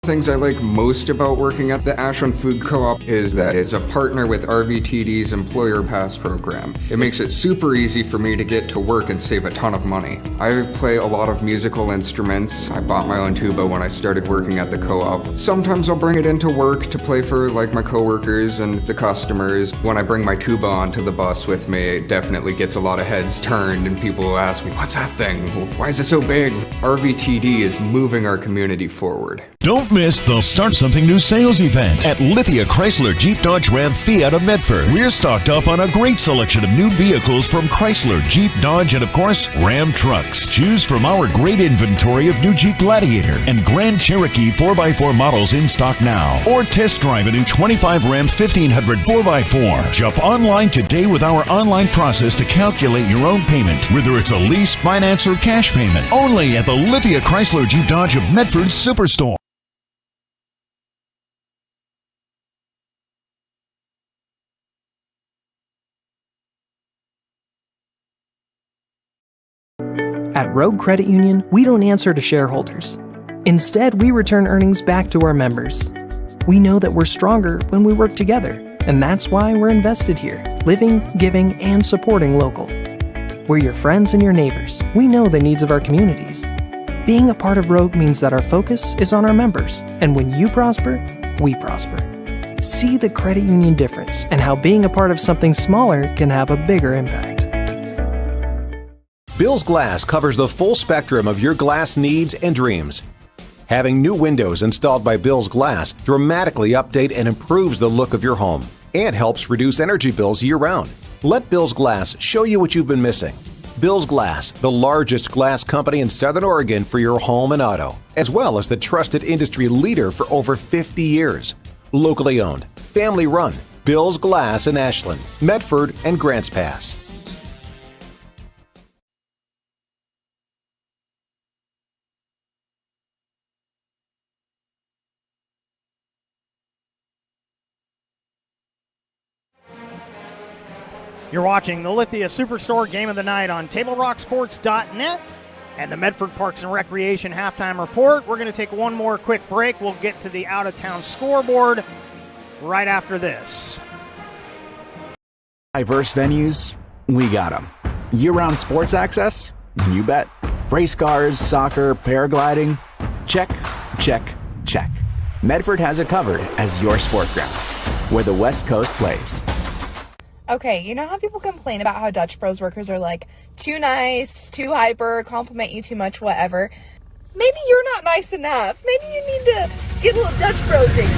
Things I like most about working at the Ashland Food Co-op is that it's a partner with RVTD's Employer Pass program. It makes it super easy for me to get to work and save a ton of money. I play a lot of musical instruments. I bought my own tuba when I started working at the co-op. Sometimes I'll bring it into work to play for my coworkers and the customers. When I bring my tuba onto the bus with me, it definitely gets a lot of heads turned and people will ask me, "What's that thing? Why is it so big?" RVTD is moving our community forward. Don't miss the Start Something New sales event at Lithia Chrysler Jeep Dodge Ram Fiat of Medford. We're stocked up on a great selection of new vehicles from Chrysler, Jeep, Dodge, and of course, Ram trucks. Choose from our great inventory of new Jeep Gladiator and Grand Cherokee 4x4 models in stock now. Or test drive a new 25 Ram 1500 4x4. Jump online today with our online process to calculate your own payment, whether it's a lease, finance, or cash payment. Only at the Lithia Chrysler Jeep Dodge of Medford Superstore. At Rogue Credit Union, we don't answer to shareholders. Instead, we return earnings back to our members. We know that we're stronger when we work together, and that's why we're invested here, living, giving, and supporting local. We're your friends and your neighbors. We know the needs of our communities. Being a part of Rogue means that our focus is on our members, and when you prosper, we prosper. See the credit union difference and how being a part of something smaller can have a bigger impact. Bill's Glass covers the full spectrum of your glass needs and dreams. Having new windows installed by Bill's Glass dramatically update and improves the look of your home and helps reduce energy bills year-round. Let Bill's Glass show you what you've been missing. Bill's Glass, the largest glass company in Southern Oregon for your home and auto, as well as the trusted industry leader for over 50 years. Locally owned, family run, Bill's Glass in Ashland, Medford, and Grants Pass. You're watching the Lithia Superstore Game of the Night on TableRockSports.net and the Medford Parks and Recreation Halftime Report. We're going to take one more quick break. We'll get to the out-of-town scoreboard right after this. Diverse venues, we got them. Year-round sports access? You bet. Race cars, soccer, paragliding? Check, check, check. Medford has it covered as your sport ground, where the West Coast plays. Okay, you know how people complain about how Dutch Bros workers are like too nice, too hyper, compliment you too much, whatever? Maybe you're not nice enough. Maybe you need to get a little Dutch Bro digging.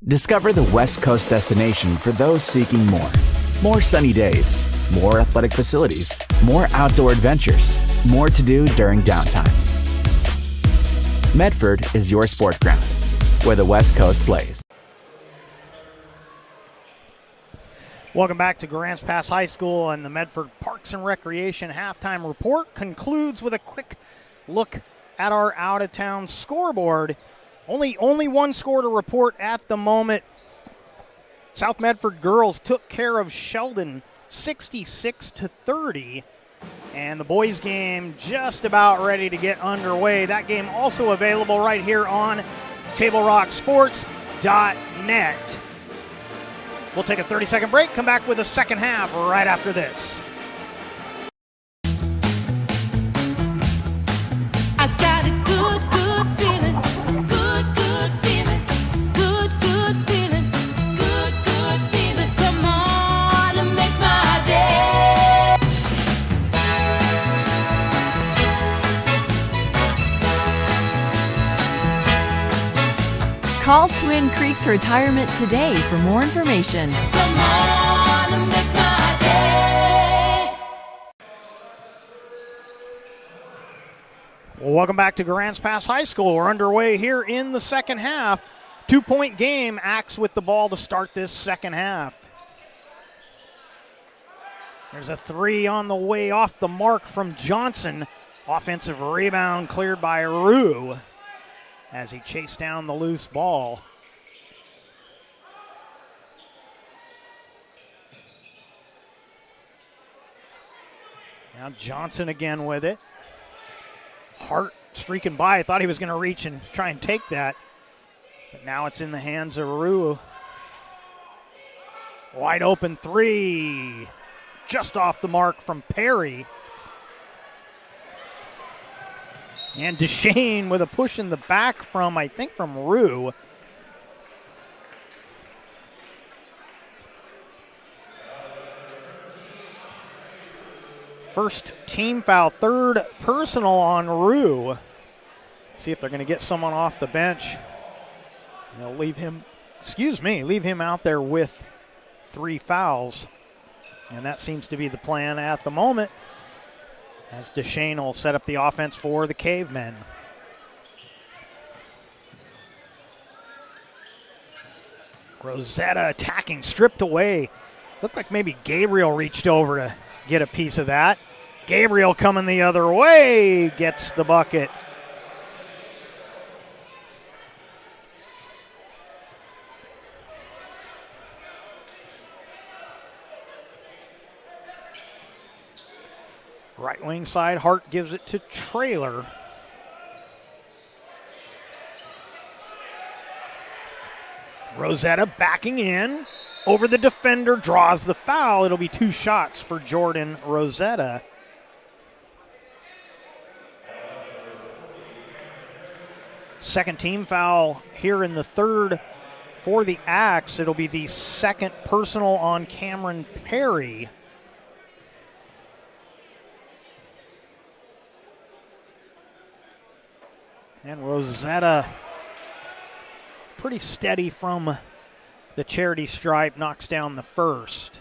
Discover the West Coast destination for those seeking more. More sunny days, more athletic facilities, more outdoor adventures, more to do during downtime. Medford is your sport ground, where the West Coast plays. Welcome back to Grants Pass High School, and the Medford Parks and Recreation Halftime Report concludes with a quick look at our out-of-town scoreboard. Only one score to report at the moment. South Medford girls took care of Sheldon 66-30. And the boys game just about ready to get underway. That game also available right here on TableRockSports.net. We'll take a 30-second break, come back with a second half right after this. I've got a good feeling. Call Twin Creeks Retirement today for more information. Come on and make my day. Well, welcome back to Grants Pass High School. We're underway here in the second half. 2-point game. Axe with the ball to start this second half. There's a three on the way off the mark from Johnson. Offensive rebound cleared by Rue as he chased down the loose ball. Now Johnson again with it. Hart streaking by. I thought he was going to reach and try and take that. But now it's in the hands of Rue. Wide open three. Just off the mark from Perry. And Deshane with a push in the back from, I think, from Rue. First team foul, third personal on Rue. See if they're going to get someone off the bench. They'll leave him out there with 3 fouls. And that seems to be the plan at the moment, as Deshane will set up the offense for the Cavemen. Rosetta attacking, stripped away. Looked like maybe Gabriel reached over to get a piece of that. Gabriel coming the other way, gets the bucket. Right wing side, Hart gives it to Traylor. Rosetta backing in. Over the defender, draws the foul. It'll be 2 shots for Jordan Rosetta. Second team foul here in the third for the Axe. It'll be the second personal on Cameron Perry. And Rosetta, pretty steady from the charity stripe, knocks down the first.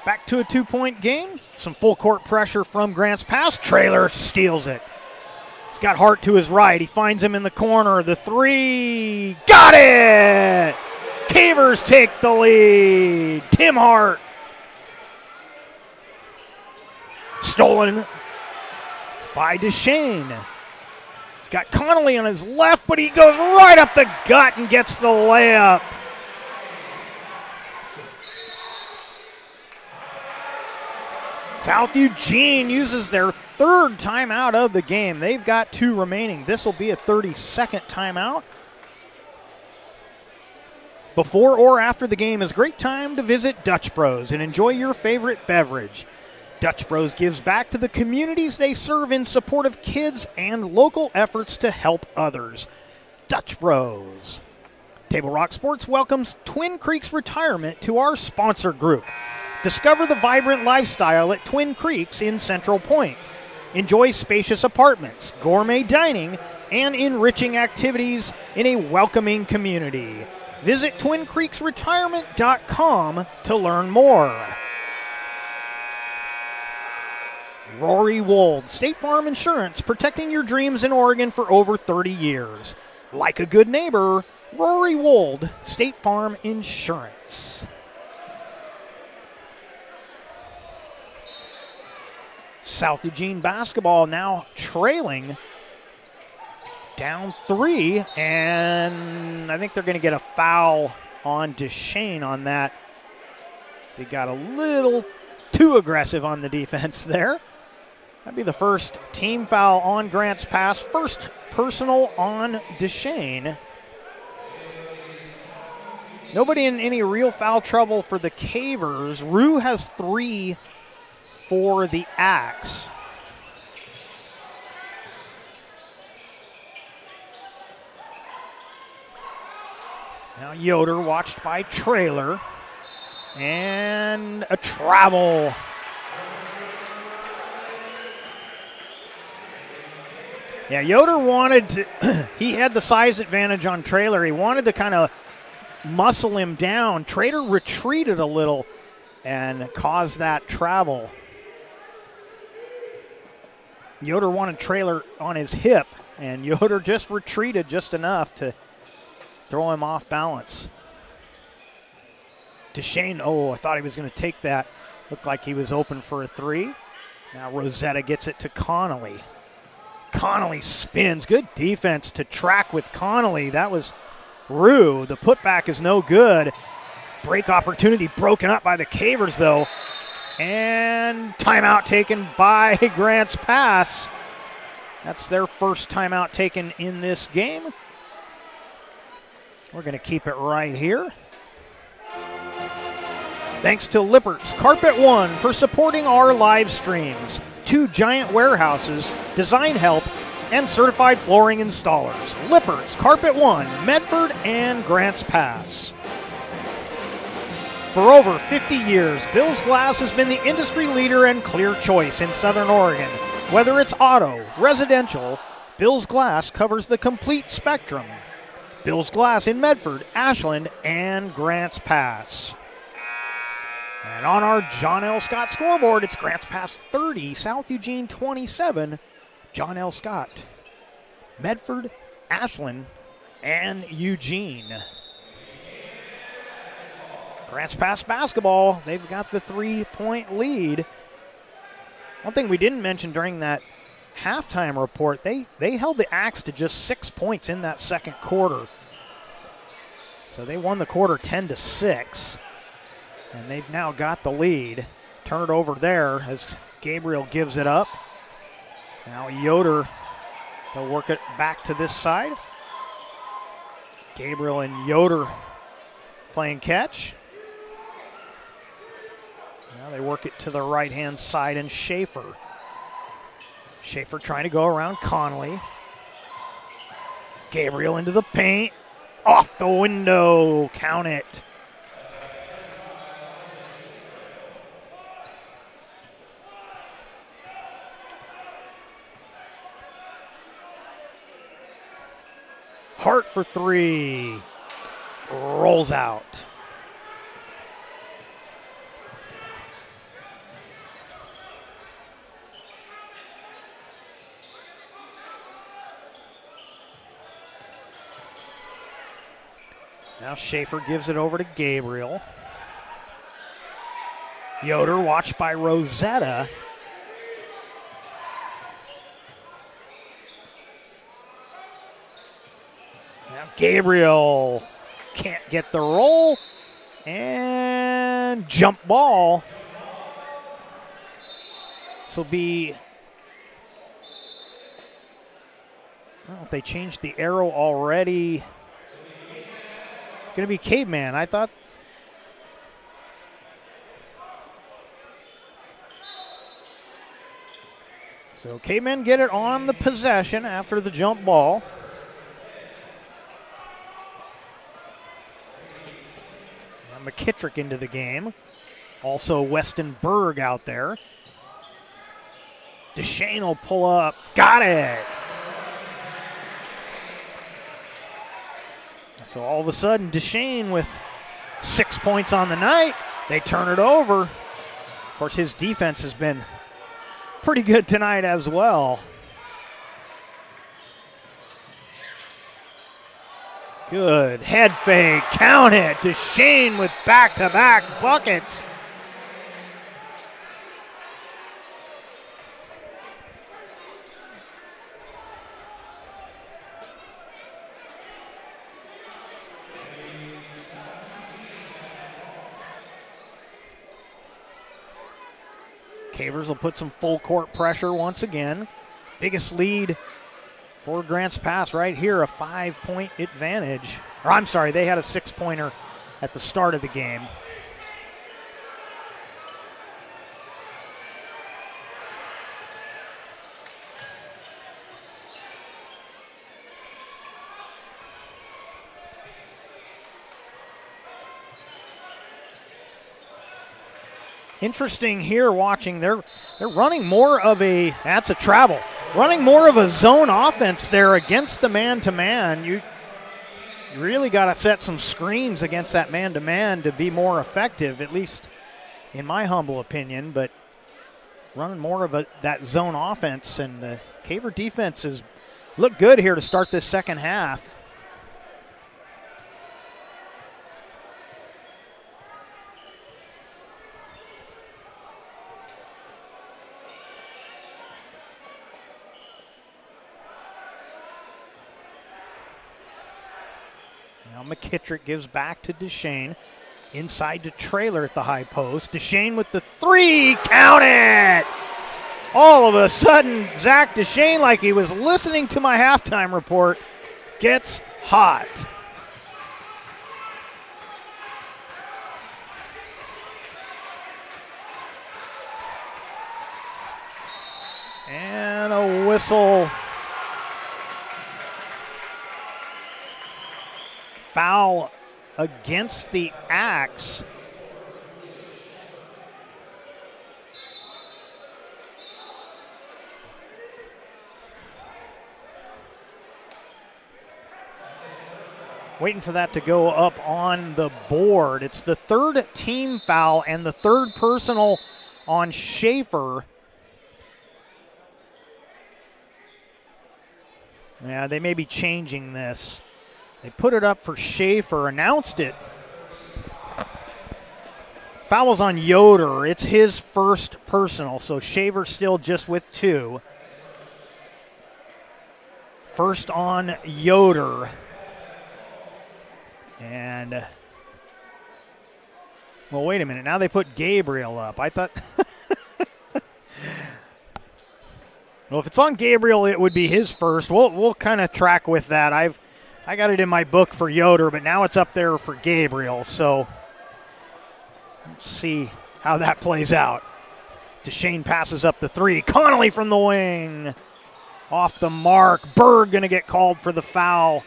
Back to a 2-point game. Some full court pressure from Grants Pass. Traylor steals it. He's got Hart to his right. He finds him in the corner. The three. Got it! Cavers take the lead. Tim Hart. Stolen by Deshane. He's got Connolly on his left, but he goes right up the gut and gets the layup. South Eugene uses their third timeout of the game. They've got 2 remaining. This will be a 30-second timeout. Before or after the game is a great time to visit Dutch Bros and enjoy your favorite beverage. Dutch Bros gives back to the communities they serve in support of kids and local efforts to help others. Dutch Bros. Table Rock Sports welcomes Twin Creeks Retirement to our sponsor group. Discover the vibrant lifestyle at Twin Creeks in Central Point. Enjoy spacious apartments, gourmet dining, and enriching activities in a welcoming community. Visit TwinCreeksRetirement.com to learn more. Rory Wold, State Farm Insurance, protecting your dreams in Oregon for over 30 years. Like a good neighbor, Rory Wold, State Farm Insurance. South Eugene basketball now trailing down 3, and I think they're going to get a foul on Deshane on that. He got a little too aggressive on the defense there. That'd be the first team foul on Grants Pass, first personal on Deshane. Nobody in any real foul trouble for the Cavers. Rue has 3 for the Axe. Now Yoder watched by Traylor. And a travel. Yeah, Yoder wanted to, he had the size advantage on Traylor. He wanted to kind of muscle him down. Traylor retreated a little and caused that travel. Yoder wanted Traylor on his hip, and Yoder just retreated just enough to throw him off balance. Deshane, I thought he was going to take that. Looked like he was open for a 3. Now Rosetta gets it to Connolly. Connolly spins. Good defense to track with Connolly. That was Rue. The putback is no good. Break opportunity broken up by the Cavers, though. And timeout taken by Grants Pass. That's their first timeout taken in this game. We're going to keep it right here. Thanks to Lippert's Carpet One for supporting our live streams. 2 giant warehouses, design help, and certified flooring installers. Lippert's Carpet One, Medford and Grants Pass. For over 50 years, Bill's Glass has been the industry leader and clear choice in Southern Oregon. Whether it's auto, residential, Bill's Glass covers the complete spectrum. Bill's Glass in Medford, Ashland, and Grants Pass. And on our John L. Scott scoreboard, it's Grants Pass 30, South Eugene 27, John L. Scott, Medford, Ashland, and Eugene. Grants Pass basketball, they've got the 3-point lead. One thing we didn't mention during that halftime report, they held the Axe to just 6 points in that second quarter. So they won the quarter 10-6, and they've now got the lead. Turn it over there as Gabriel gives it up. Now Yoder, they'll work it back to this side. Gabriel and Yoder playing catch. Now they work it to the right-hand side, and Schaefer. Schaefer trying to go around Connolly. Gabriel into the paint. Off the window. Count it. Hart for three. Rolls out. Now Schaefer gives it over to Gabriel. Yoder watched by Rosetta. Now Gabriel can't get the roll. And jump ball. This will be, I don't know if they changed the arrow already. Going to be Caveman. I thought. So Caveman get it on the possession after the jump ball. Now McKittrick into the game. Also Weston Berg out there. Deshane will pull up. Got it. So all of a sudden, Deshane with 6 points on the night. They turn it over. Of course, his defense has been pretty good tonight as well. Good head fake. Count it. Deshane with back-to-back buckets. Cavers will put some full court pressure once again. Biggest lead for Grants Pass right here, a 5-point advantage. Or I'm sorry, they had a 6-pointer at the start of the game. Interesting here watching, they're running more of a, that's a travel, running more of a zone offense there against the man-to-man. You really got to set some screens against that man-to-man to be more effective, at least in my humble opinion, but running more of that zone offense, and the Caver defense has looked good here to start this second half. McKittrick gives back to Deshane. Inside to Trailer at the high post. Deshane with the three. Count it! All of a sudden, Zach Deshane, like he was listening to my halftime report, gets hot. And a whistle. Foul against the Axe. Waiting for that to go up on the board. It's the third team foul and the third personal on Schaefer. Yeah, they may be changing this. They put it up for Schaefer, announced it Foul's on Yoder. It's his first personal, so Shaver still just with 2. First on Yoder. And, well, wait a minute. Now they put Gabriel up. I thought, well, if it's on Gabriel, it would be his first. We'll kind of track with that. I got it in my book for Yoder, but now it's up there for Gabriel, so let's see how that plays out. DeShane passes up the 3. Connolly from the wing. Off the mark. Berg going to get called for the foul.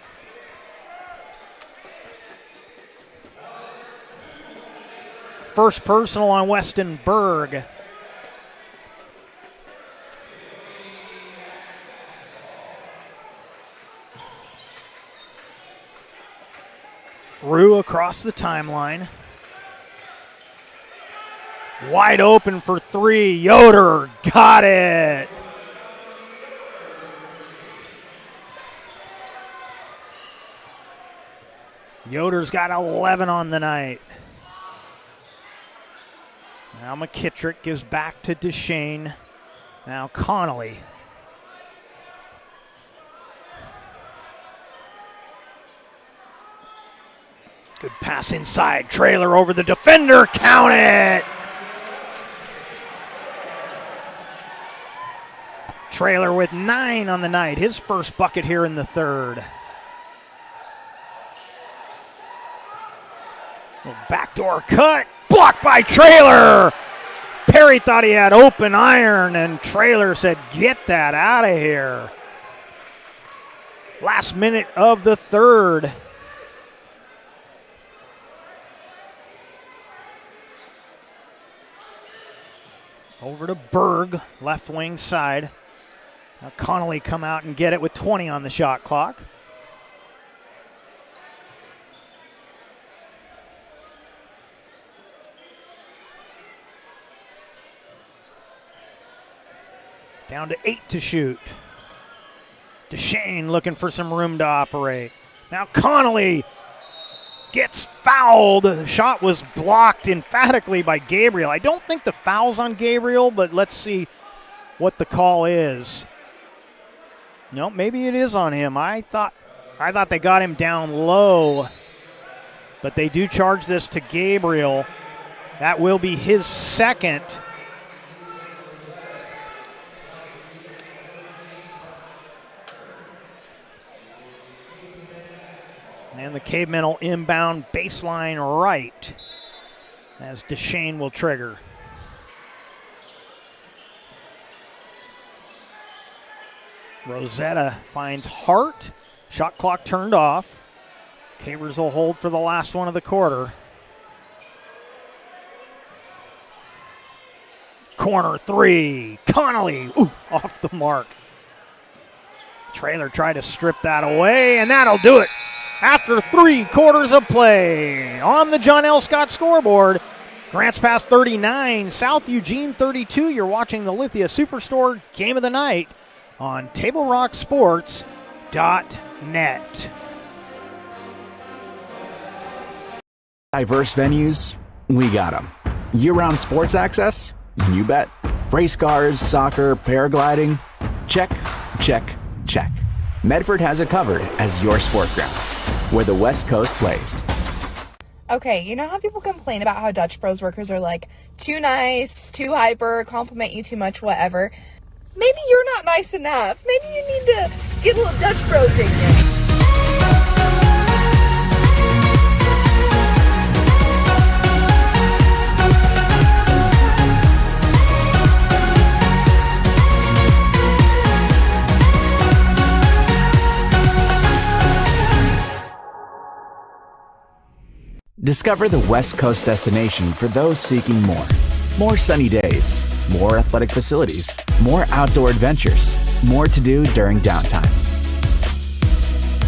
First personal on Weston Berg. Rue across the timeline. Wide open for 3. Yoder got it. Yoder's got 11 on the night. Now McKittrick gives back to DeShane. Now Connolly. Good pass inside. Trailer over the defender. Count it. Trailer with 9 on the night. His first bucket here in the third. Backdoor cut. Blocked by Trailer. Perry thought he had open iron, and Trailer said, get that out of here. Last minute of the third. Over to Berg, left wing side. Now Connolly come out and get it with 20 on the shot clock. Down to 8 to shoot. DeShane looking for some room to operate. Now Connolly gets fouled. The shot was blocked emphatically by Gabriel. I don't think the foul's on Gabriel, but let's see what the call is. No, maybe it is on him. I thought they got him down low, but they do charge this to Gabriel. That will be his second. And the Cavemen will inbound baseline right as DeShane will trigger. Rosetta finds Hart. Shot clock turned off. Cavers will hold for the last one of the quarter. Corner 3. Connolly off the mark. Trailer tried to strip that away, and that'll do it. After 3 quarters of play on the John L. Scott scoreboard, Grants Pass 39, South Eugene 32. You're watching the Lithia Superstore Game of the Night on TableRockSports.net. Diverse venues, we got them. Year-round sports access? You bet. Race cars, soccer, paragliding? Check, check, check. Medford has it covered as your sport ground, where the West Coast plays. Okay, you know how people complain about how Dutch Bros workers are like too nice, too hyper, compliment you too much, whatever? Maybe you're not nice enough. Maybe you need to get a little Dutch Bros in you. Discover the West Coast destination for those seeking more. More sunny days, more athletic facilities, more outdoor adventures, more to do during downtime.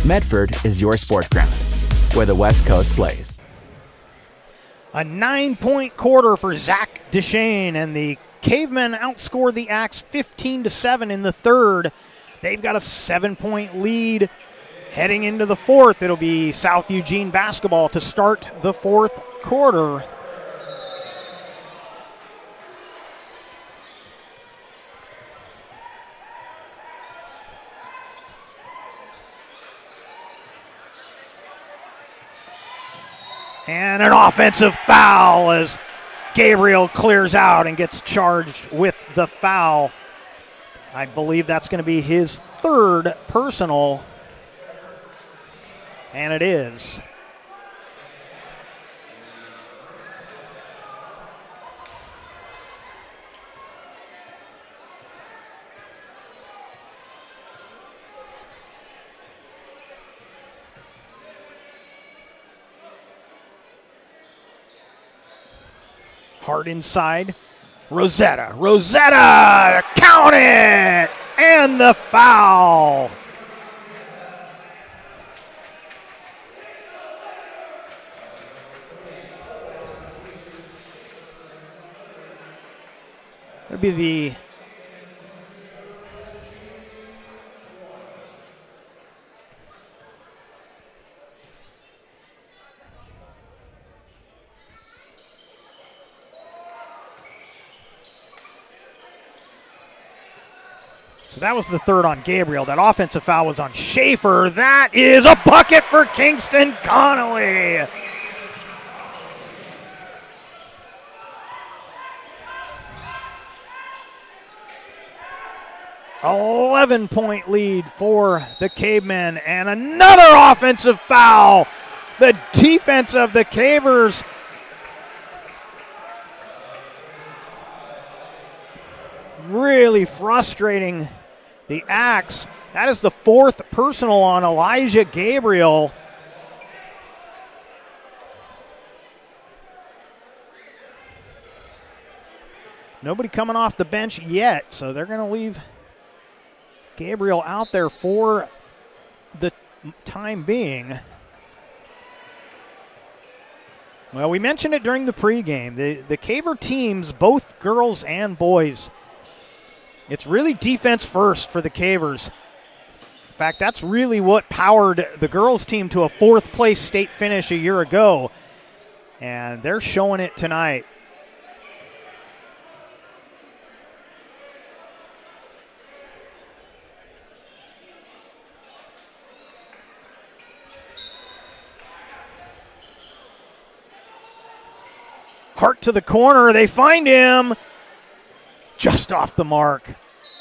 Medford is your sport ground, where the West Coast plays. A 9-point quarter for Zach DeShane, and the Cavemen outscored the Axe 15-7 in the third. They've got a 7-point lead. Heading into the fourth, it'll be South Eugene basketball to start the fourth quarter. And an offensive foul as Gabriel clears out and gets charged with the foul. I believe that's going to be his third personal. And it is. Hard inside. Rosetta. Count it! And the foul. That'd be the So that was the third on Gabriel. That offensive foul was on Schaefer. That is a bucket for Kingston Connolly. An 11-point lead for the Cavemen, and another offensive foul. The defense of the Cavers really frustrating the Axe. That is the fourth personal on Elijah Gabriel. Nobody coming off the bench yet, so they're going to leave Gabriel out there for the time being. Well, we mentioned it during the pregame. The Caver teams, both girls and boys, it's really defense first for the Cavers. In fact, that's really what powered the girls team to a fourth-place state finish a year ago, and they're showing it tonight. Hart to the corner. They find him just off the mark.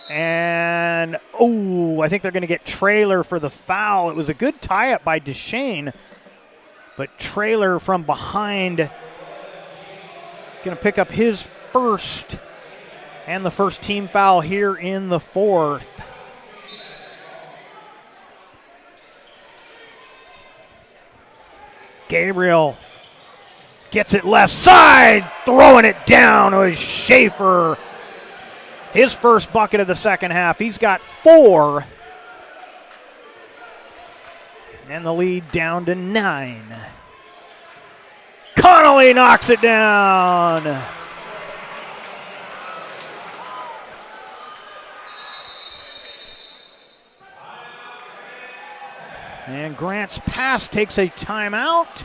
And, I think they're going to get Trailer for the foul. It was a good tie-up by Deshane, but Trailer from behind going to pick up his first and the first team foul here in the fourth. Gabriel gets it left side, throwing it down was Schaefer. His first bucket of the second half. He's got 4. And the lead down to 9. Connolly knocks it down. And Grants Pass takes a timeout.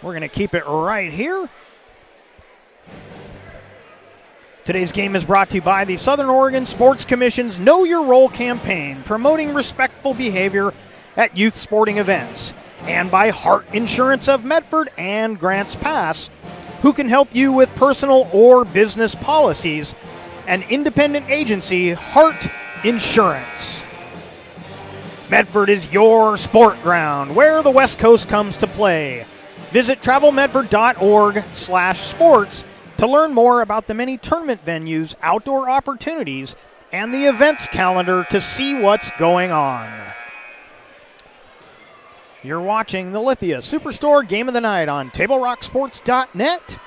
We're going to keep it right here. Today's game is brought to you by the Southern Oregon Sports Commission's Know Your Role campaign, promoting respectful behavior at youth sporting events, and by Hart Insurance of Medford and Grants Pass, who can help you with personal or business policies. An independent agency, Hart Insurance. Medford is your sport ground, where the West Coast comes to play. Visit travelmedford.org/sports to learn more about the many tournament venues, outdoor opportunities, and the events calendar to see what's going on. You're watching the Lithia Superstore Game of the Night on TableRockSports.net.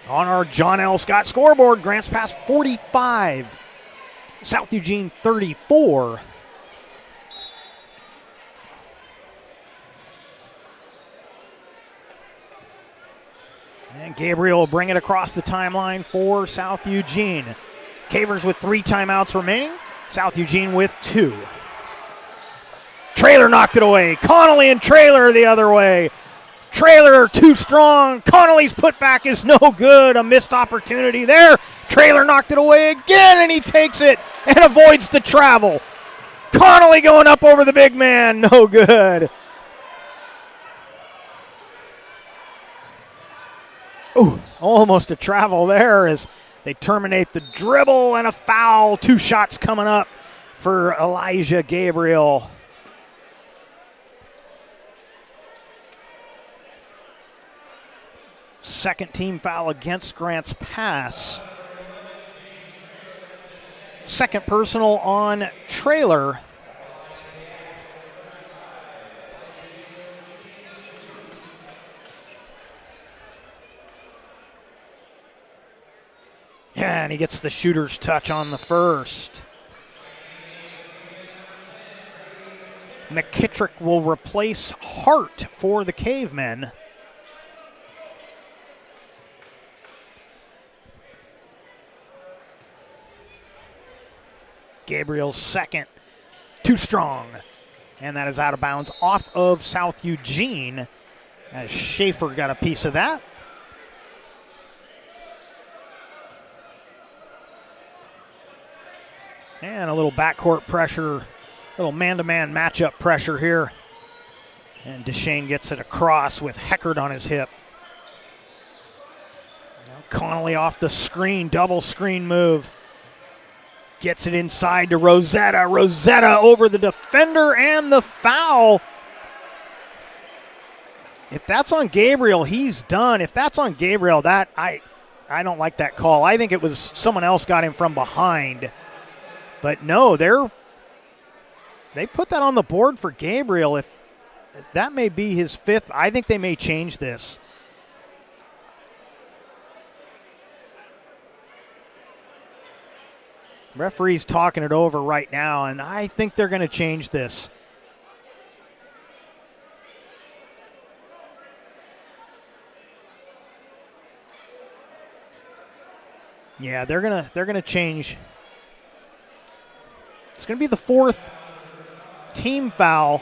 On our John L. Scott scoreboard, Grants Pass 45, South Eugene 34. And Gabriel will bring it across the timeline for South Eugene. Cavers with 3 timeouts remaining. South Eugene with 2. Trailer knocked it away. Connolly and Trailer the other way. Trailer too strong. Connolly's putback is no good. A missed opportunity there. Trailer knocked it away again, and he takes it and avoids the travel. Connolly going up over the big man. No good. Oh, almost a travel there as they terminate the dribble, and a foul. 2 shots coming up for Elijah Gabriel. Second team foul against Grants Pass. Second personal on Trailer. Yeah, and he gets the shooter's touch on the first. McKittrick will replace Hart for the Cavemen. Gabriel's second, too strong. And that is out of bounds off of South Eugene as Schaefer got a piece of that. And a little backcourt pressure, little man-to-man matchup pressure here. And Deshane gets it across with Heckard on his hip. Now Connolly off the screen, double screen move. Gets it inside to Rosetta. Rosetta over the defender and the foul. If that's on Gabriel, he's done. If that's on Gabriel, that I don't like that call. I think it was someone else got him from behind. But no, they put that on the board for Gabriel. If that may be his 5th, I think they may change this. Referee's talking it over right now, and I think they're going to change this. Yeah, they're gonna change. It's going to be the 4th team foul.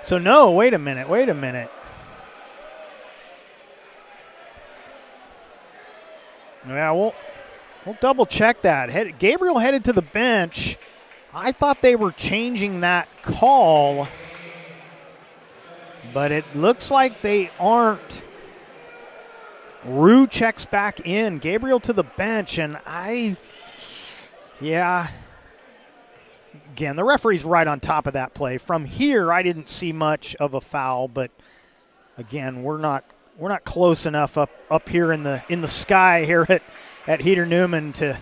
So no, wait a minute. Yeah, we'll double check that. Gabriel headed to the bench. I thought they were changing that call, but it looks like they aren't. Rue checks back in. Gabriel to the bench, and again, the referee's right on top of that play. From here, I didn't see much of a foul, but again, we're not close enough up here in the sky here at Heater Newman to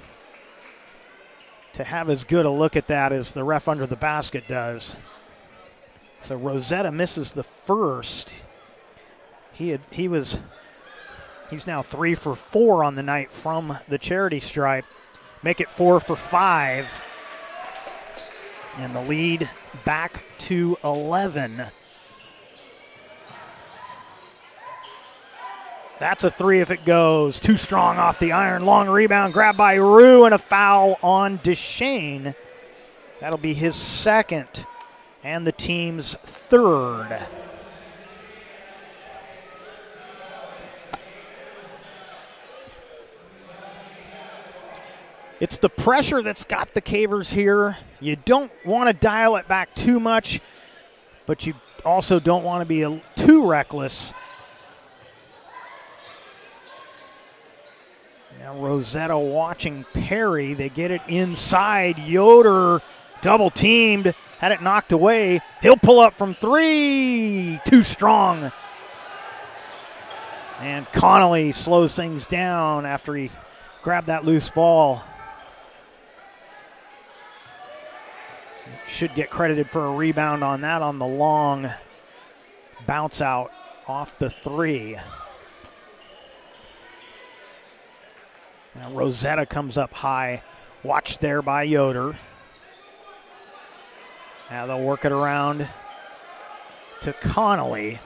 have as good a look at that as the ref under the basket does. So Rosetta misses the first. He's now 3 for 4 on the night from the charity stripe. Make it 4 for 5. And the lead back to 11. That's a 3 if it goes. Too strong off the iron. Long rebound. Grabbed by Rue and a foul on Deshane. That'll be his 2nd and the team's 3rd. It's the pressure that's got the Cavers here. You don't want to dial it back too much, but you also don't want to be too reckless. Now Rosetta watching Perry. They get it inside. Yoder double teamed. Had it knocked away. He'll pull up from 3. Too strong. And Connolly slows things down after he grabbed that loose ball. Should get credited for a rebound on that on the long bounce out off the 3. Now Rosetta comes up high. Watched there by Yoder. Now they'll work it around to Connolly.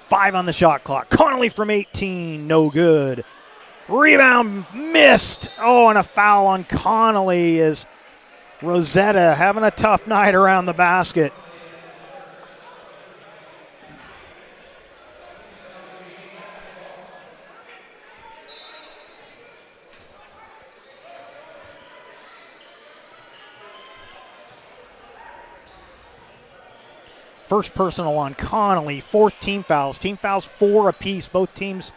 5 on the shot clock. Connolly from 18, no good. Rebound missed. Oh, and a foul on Connolly is Rosetta having a tough night around the basket. First personal on Connolly, 4th team fouls. Team fouls 4 apiece. Both teams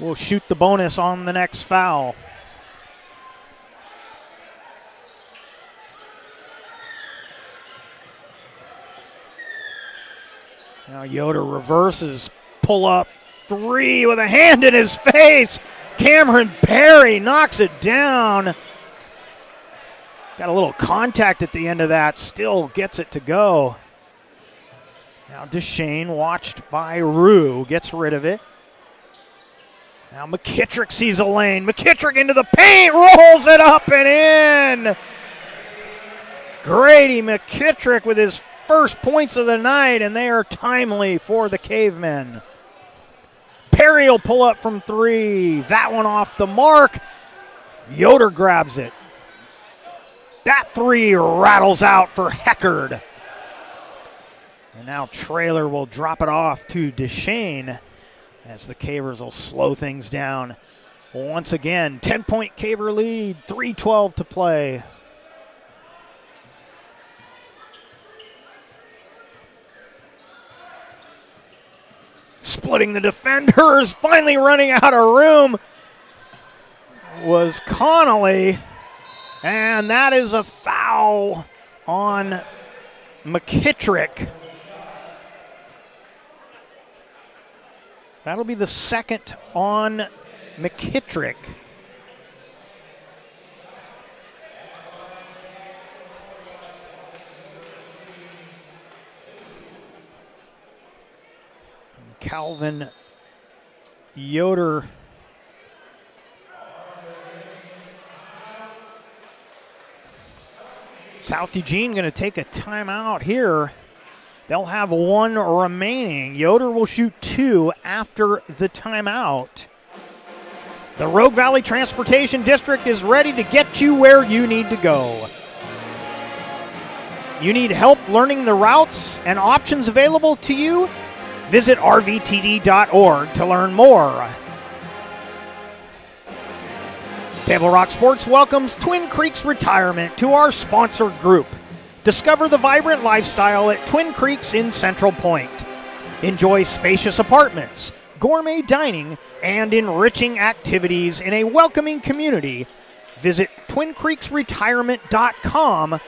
will shoot the bonus on the next foul. Now Yoder reverses, pull up 3 with a hand in his face. Cameron Perry knocks it down. Got a little contact at the end of that, still gets it to go. Now Deshane, watched by Rue, gets rid of it. Now McKittrick sees a lane. McKittrick into the paint, rolls it up and in. Grady McKittrick with his first points of the night, and they are timely for the Cavemen. Perry will pull up from 3. That one off the mark. Yoder grabs it. That 3 rattles out for Heckard. And now Traylor will drop it off to Deshane as the Cavers will slow things down. Once again, 10-point Caver lead, 3:12 to play. Splitting the defenders, finally running out of room was Connolly. And that is a foul on McKittrick. That'll be the second on McKittrick. Calvin Yoder South Eugene going to take a timeout here. They'll have 1 remaining. Yoder will shoot 2 after the timeout. The Rogue Valley Transportation District is ready to get you where you need to go. You need help learning the routes and options available to you? Visit rvtd.org to learn more. Table Rock Sports welcomes Twin Creeks Retirement to our sponsor group. Discover the vibrant lifestyle at Twin Creeks in Central Point. Enjoy spacious apartments, gourmet dining, and enriching activities in a welcoming community. Visit twincreeksretirement.com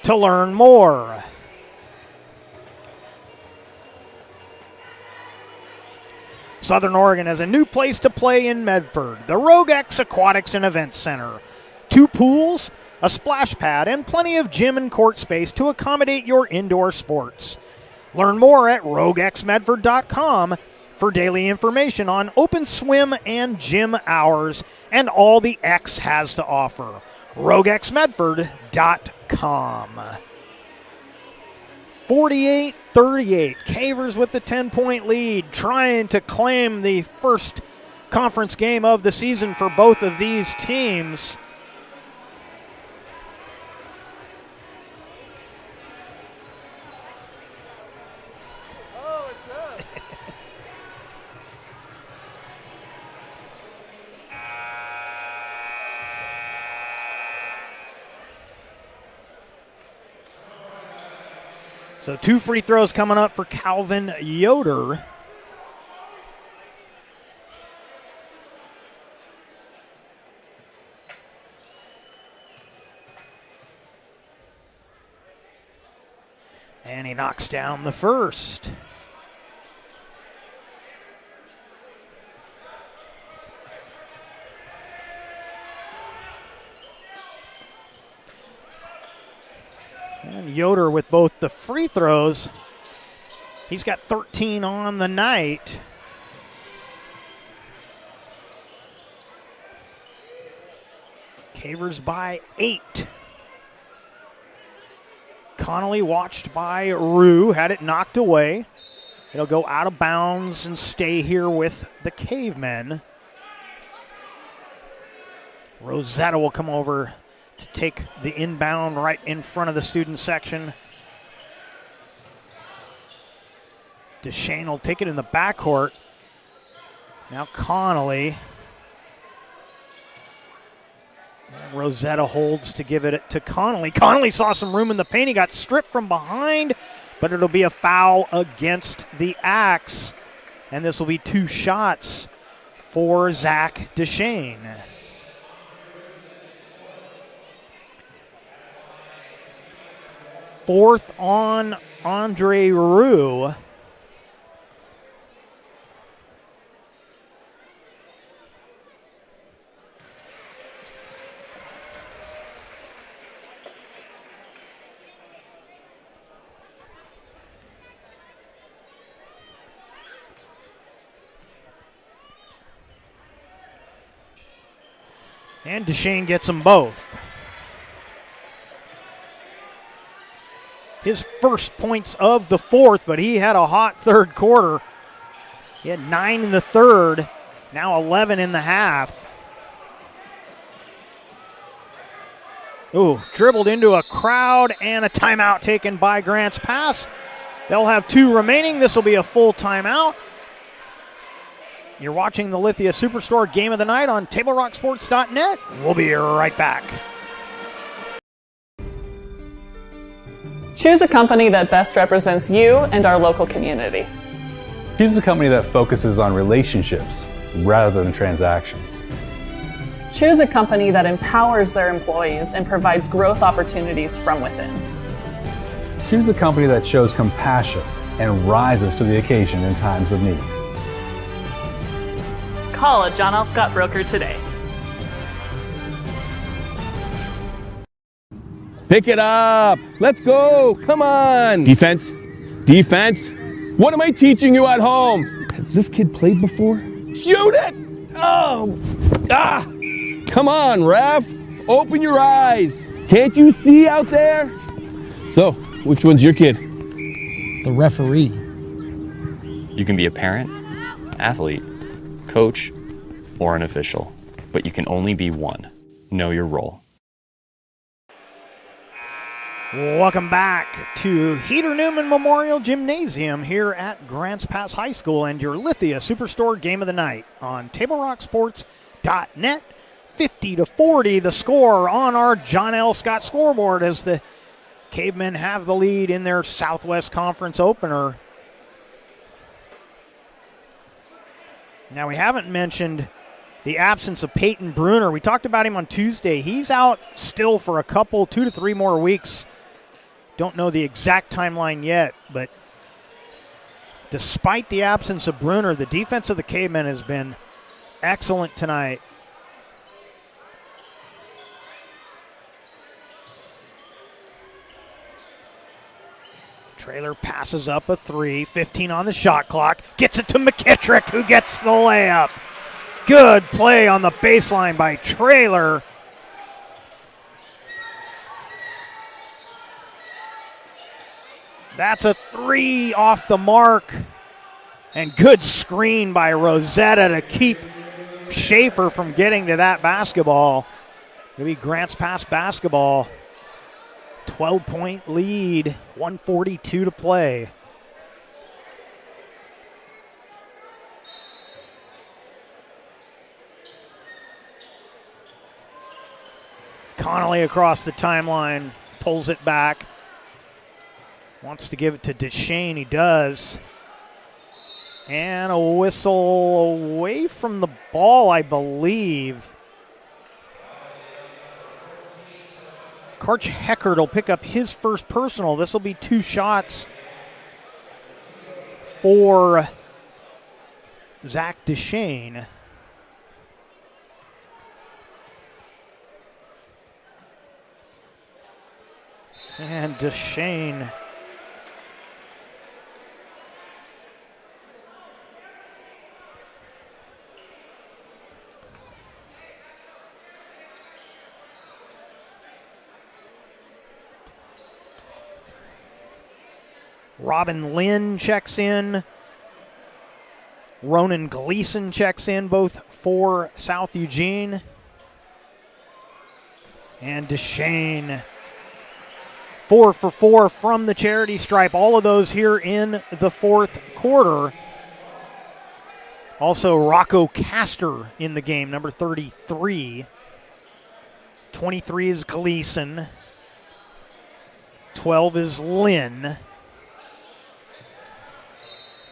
to learn more. Southern Oregon has a new place to play in Medford, the Rogue X Aquatics and Events Center. 2 pools, a splash pad, and plenty of gym and court space to accommodate your indoor sports. Learn more at roguexmedford.com for daily information on open swim and gym hours and all the X has to offer. roguexmedford.com. 48-38. Cavers with the 10-point lead, trying to claim the first conference game of the season for both of these teams. Oh, it's up. So 2 free throws coming up for Calvin Yoder. And he knocks down the first. And Yoder with both the free throws. He's got 13 on the night. Cavers by 8. Connolly watched by Rue, had it knocked away. It'll go out of bounds and stay here with the Cavemen. Rosetta will come over to take the inbound right in front of the student section. Deshane will take it in the backcourt. Now Connolly. And Rosetta holds to give it to Connolly. Connolly saw some room in the paint. He got stripped from behind, but it'll be a foul against the Axe. And this will be 2 shots for Zach Deshane. Fourth on Andre Roux. And Deshane gets them both. His first points of the fourth, but he had a hot third quarter. He had 9 in the third, now 11 in the half. Ooh, dribbled into a crowd and a timeout taken by Grants Pass. They'll have 2 remaining. This will be a full timeout. You're watching the Lithia Superstore Game of the Night on TableRockSports.net. We'll be right back. Choose a company that best represents you and our local community. Choose a company that focuses on relationships rather than transactions. Choose a company that empowers their employees and provides growth opportunities from within. Choose a company that shows compassion and rises to the occasion in times of need. Call a John L. Scott broker today. Pick it up. Let's go. Come on. Defense. Defense. What am I teaching you at home? Has this kid played before? Shoot it. Oh. Ah. Come on, ref. Open your eyes. Can't you see out there? So, which one's your kid? The referee. You can be a parent, athlete, coach, or an official, but you can only be one. Know your role. Welcome back to Heater Newman Memorial Gymnasium here at Grants Pass High School and your Lithia Superstore Game of the Night on TableRockSports.net. 50-40 the score on our John L. Scott scoreboard as the Cavemen have the lead in their Southwest Conference opener. Now, we haven't mentioned the absence of Peyton Bruner. We talked about him on Tuesday. He's out still for a couple, 2 to 3 more weeks. Don't know the exact timeline yet, but despite the absence of Bruner, the defense of the Cavemen has been excellent tonight. Trailer passes up a 3, 15 on the shot clock, gets it to McKittrick, who gets the layup. Good play on the baseline by Trailer. That's a 3 off the mark. And good screen by Rosetta to keep Schaefer from getting to that basketball. It'll be Grants Pass basketball. 12-point lead, 1:42 to play. Connolly across the timeline, pulls it back. Wants to give it to Deshane, he does. And a whistle away from the ball, I believe. Karch Heckert will pick up his first personal. This will be 2 shots for Zach Deshane. And Deshane Robin Lynn checks in. Ronan Gleason checks in, both for South Eugene. And Deshane, 4 for 4 from the charity stripe. All of those here in the fourth quarter. Also, Rocco Castor in the game, number 33. 23 is Gleason. 12 is Lynn.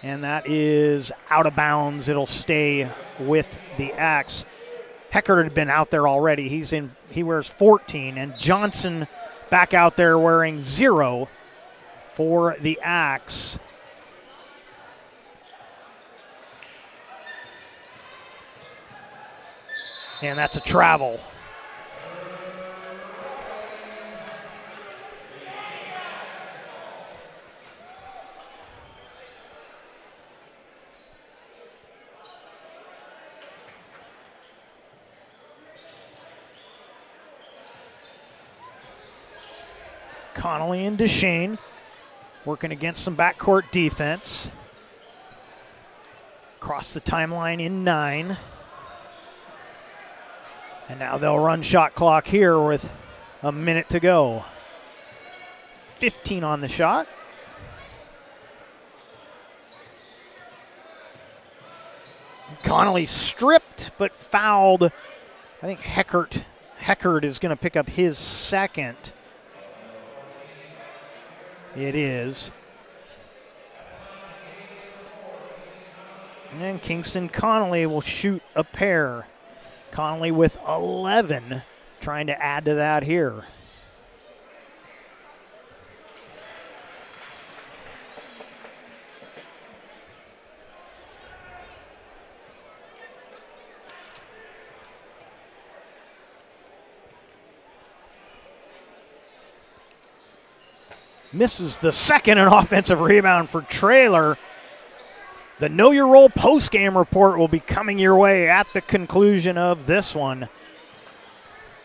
And that is out of bounds. It'll stay with the Axe. Heckert had been out there already. He wears 14, and Johnson back out there wearing 0 for the Axe. And that's a travel. Connolly and Duchesne working against some backcourt defense. Across the timeline in 9. And now they'll run shot clock here with a minute to go. 15 on the shot. Connolly stripped but fouled. I think Heckert is going to pick up his second. It is. And Kingston Connolly will shoot a pair. Connolly with 11, trying to add to that here. Misses the second, an offensive rebound for Traylor. The Know Your Role post-game report will be coming your way at the conclusion of this one.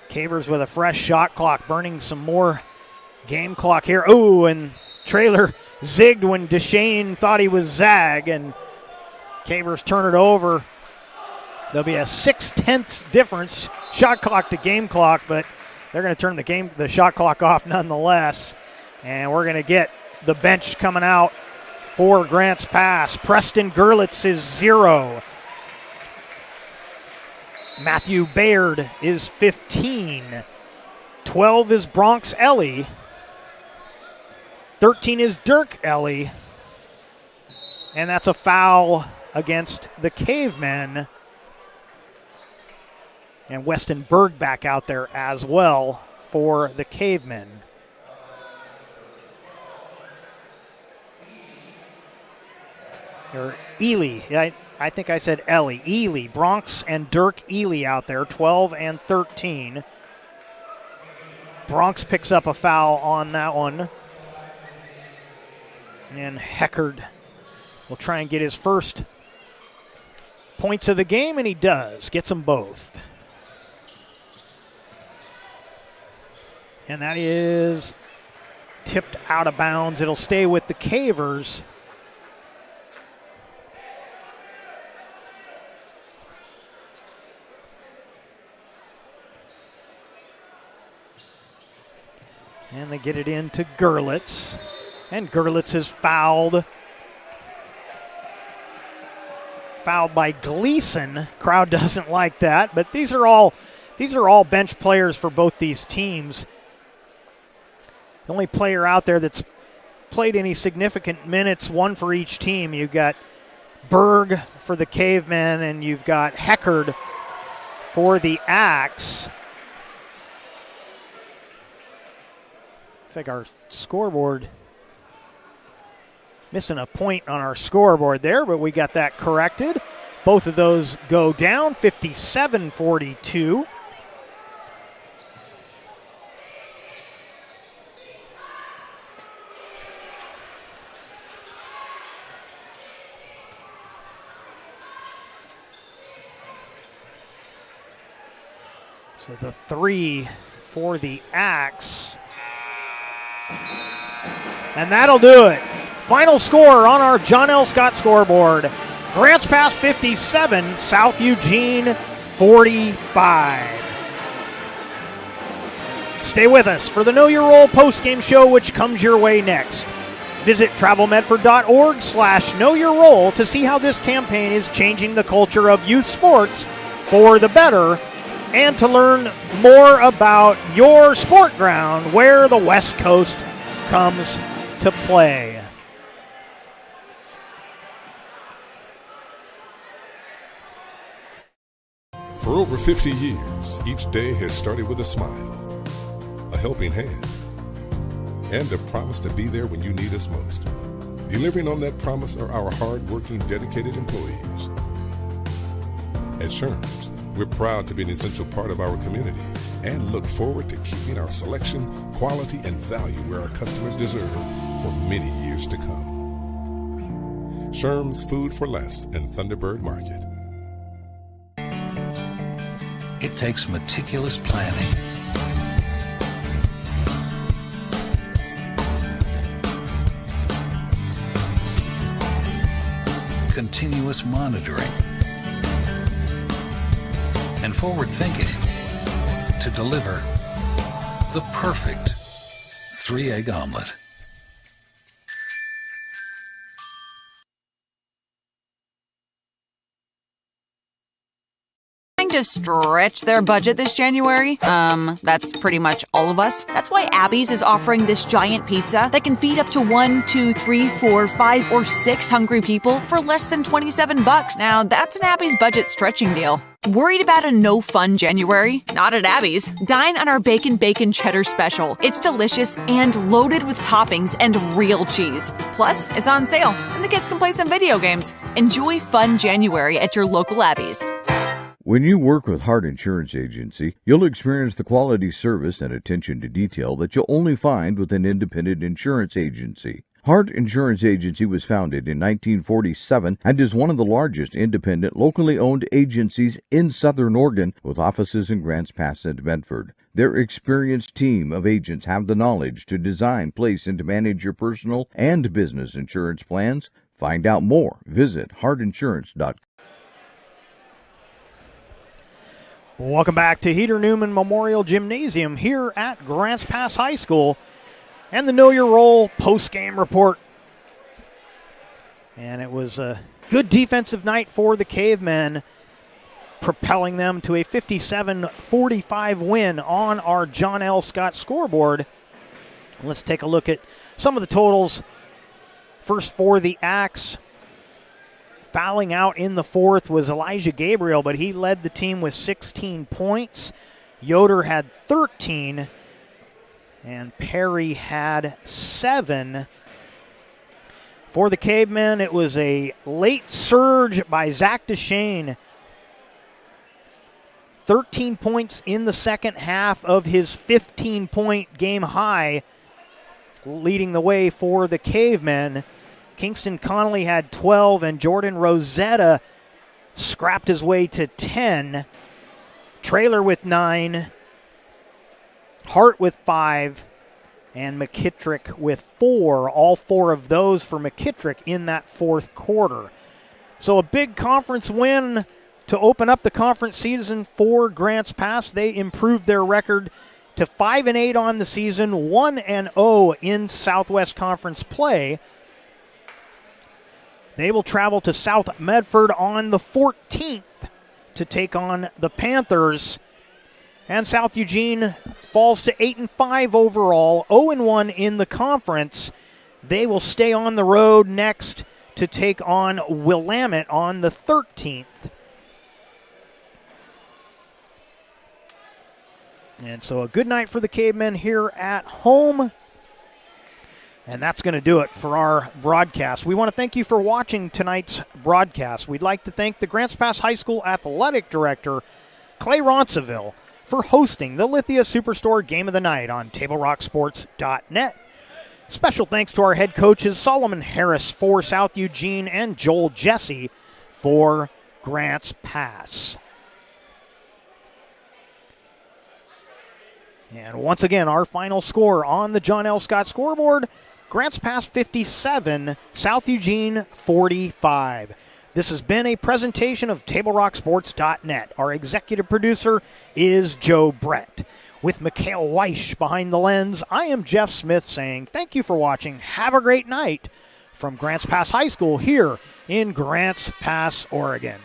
Cavers with a fresh shot clock, burning some more game clock here. Oh, and Traylor zigged when Duchesne thought he was zag, and Cavers turn it over. There'll be a 6/10 difference, shot clock to game clock, but they're going to turn the shot clock off nonetheless. And we're going to get the bench coming out for Grants Pass. Preston Gerlitz is 0. Matthew Baird is 15. 12 is Bronx Ellie. 13 is Dirk Ellie. And that's a foul against the Cavemen. And Weston Berg back out there as well for the Cavemen. Or Ely. I think I said Ellie. Ely. Bronx and Dirk Ely out there, 12 and 13. Bronx picks up a foul on that one. And Heckard will try and get his first points of the game, and he does. Gets them both. And that is tipped out of bounds. It'll stay with the Cavers. And they get it into Gerlitz. And Gerlitz is fouled. Fouled by Gleason. Crowd doesn't like that, but these are all bench players for both these teams. The only player out there that's played any significant minutes, one for each team. You've got Berg for the Cavemen, and you've got Heckard for the Axe. Looks like our scoreboard missing a point on our scoreboard there, but we got that corrected. Both of those go down, 57-42. So the 3 for the Axe. And that'll do it. Final score on our John L. Scott scoreboard. Grants Pass 57, South Eugene 45. Stay with us for the Know Your Role postgame show, which comes your way next. Visit travelmedford.org/knowyourrole to see how this campaign is changing the culture of youth sports for the better, and to learn more about your sport ground where the West Coast comes to play. over 50 years, each day has started with a smile, a helping hand, and a promise to be there when you need us most. Delivering on that promise are our hard-working, dedicated employees. At Sherms, we're proud to be an essential part of our community and look forward to keeping our selection, quality, and value where our customers deserve for many years to come. Sherms Food for Less and Thunderbird Market. It takes meticulous planning, continuous monitoring, and forward thinking to deliver the perfect 3-egg omelet. To stretch their budget this January? That's pretty much all of us. That's why Abby's is offering this giant pizza that can feed up to 1, 2, 3, 4, 5, or 6 hungry people for less than $27. Now, that's an Abby's budget stretching deal. Worried about a no-fun January? Not at Abby's. Dine on our Bacon Cheddar Special. It's delicious and loaded with toppings and real cheese. Plus, it's on sale, and the kids can play some video games. Enjoy fun January at your local Abby's. When you work with Hart Insurance Agency, you'll experience the quality service and attention to detail that you'll only find with an independent insurance agency. Hart Insurance Agency was founded in 1947 and is one of the largest independent, locally owned agencies in Southern Oregon, with offices in Grants Pass and Medford. Their experienced team of agents have the knowledge to design, place, and to manage your personal and business insurance plans. Find out more. Visit hartinsurance.com. Welcome back to Heater Newman Memorial Gymnasium here at Grants Pass High School and the Know Your Role post-game report. And it was a good defensive night for the Cavemen, propelling them to a 57-45 win on our John L. Scott scoreboard. Let's take a look at some of the totals. First for the Axe. Fouling out in the fourth was Elijah Gabriel, but he led the team with 16 points. Yoder had 13, and Perry had 7. For the Cavemen, it was a late surge by Zach DeShane. 13 points in the second half of his 15-point game high, leading the way for the Cavemen. Kingston Connolly had 12, and Jordan Rosetta scrapped his way to 10. Traylor with 9, Hart with 5, and McKittrick with 4. All 4 of those for McKittrick in that fourth quarter. So a big conference win to open up the conference season for Grants Pass. They improved their record to 5-8 on the season, 1-0 in Southwest Conference play. They will travel to South Medford on the 14th to take on the Panthers. And South Eugene falls to 8-5 overall, 0-1 in the conference. They will stay on the road next to take on Willamette on the 13th. And so a good night for the Cavemen here at home. And that's going to do it for our broadcast. We want to thank you for watching tonight's broadcast. We'd like to thank the Grants Pass High School Athletic Director, Clay Ronceville, for hosting the Lithia Superstore Game of the Night on TableRockSports.net. Special thanks to our head coaches, Solomon Harris for South Eugene and Joel Jesse for Grants Pass. And once again, our final score on the John L. Scott scoreboard, Grants Pass 57, South Eugene 45. This has been a presentation of TableRockSports.net. Our executive producer is Joe Brett. With Mikhail Weish behind the lens, I am Jeff Smith saying thank you for watching. Have a great night from Grants Pass High School here in Grants Pass, Oregon.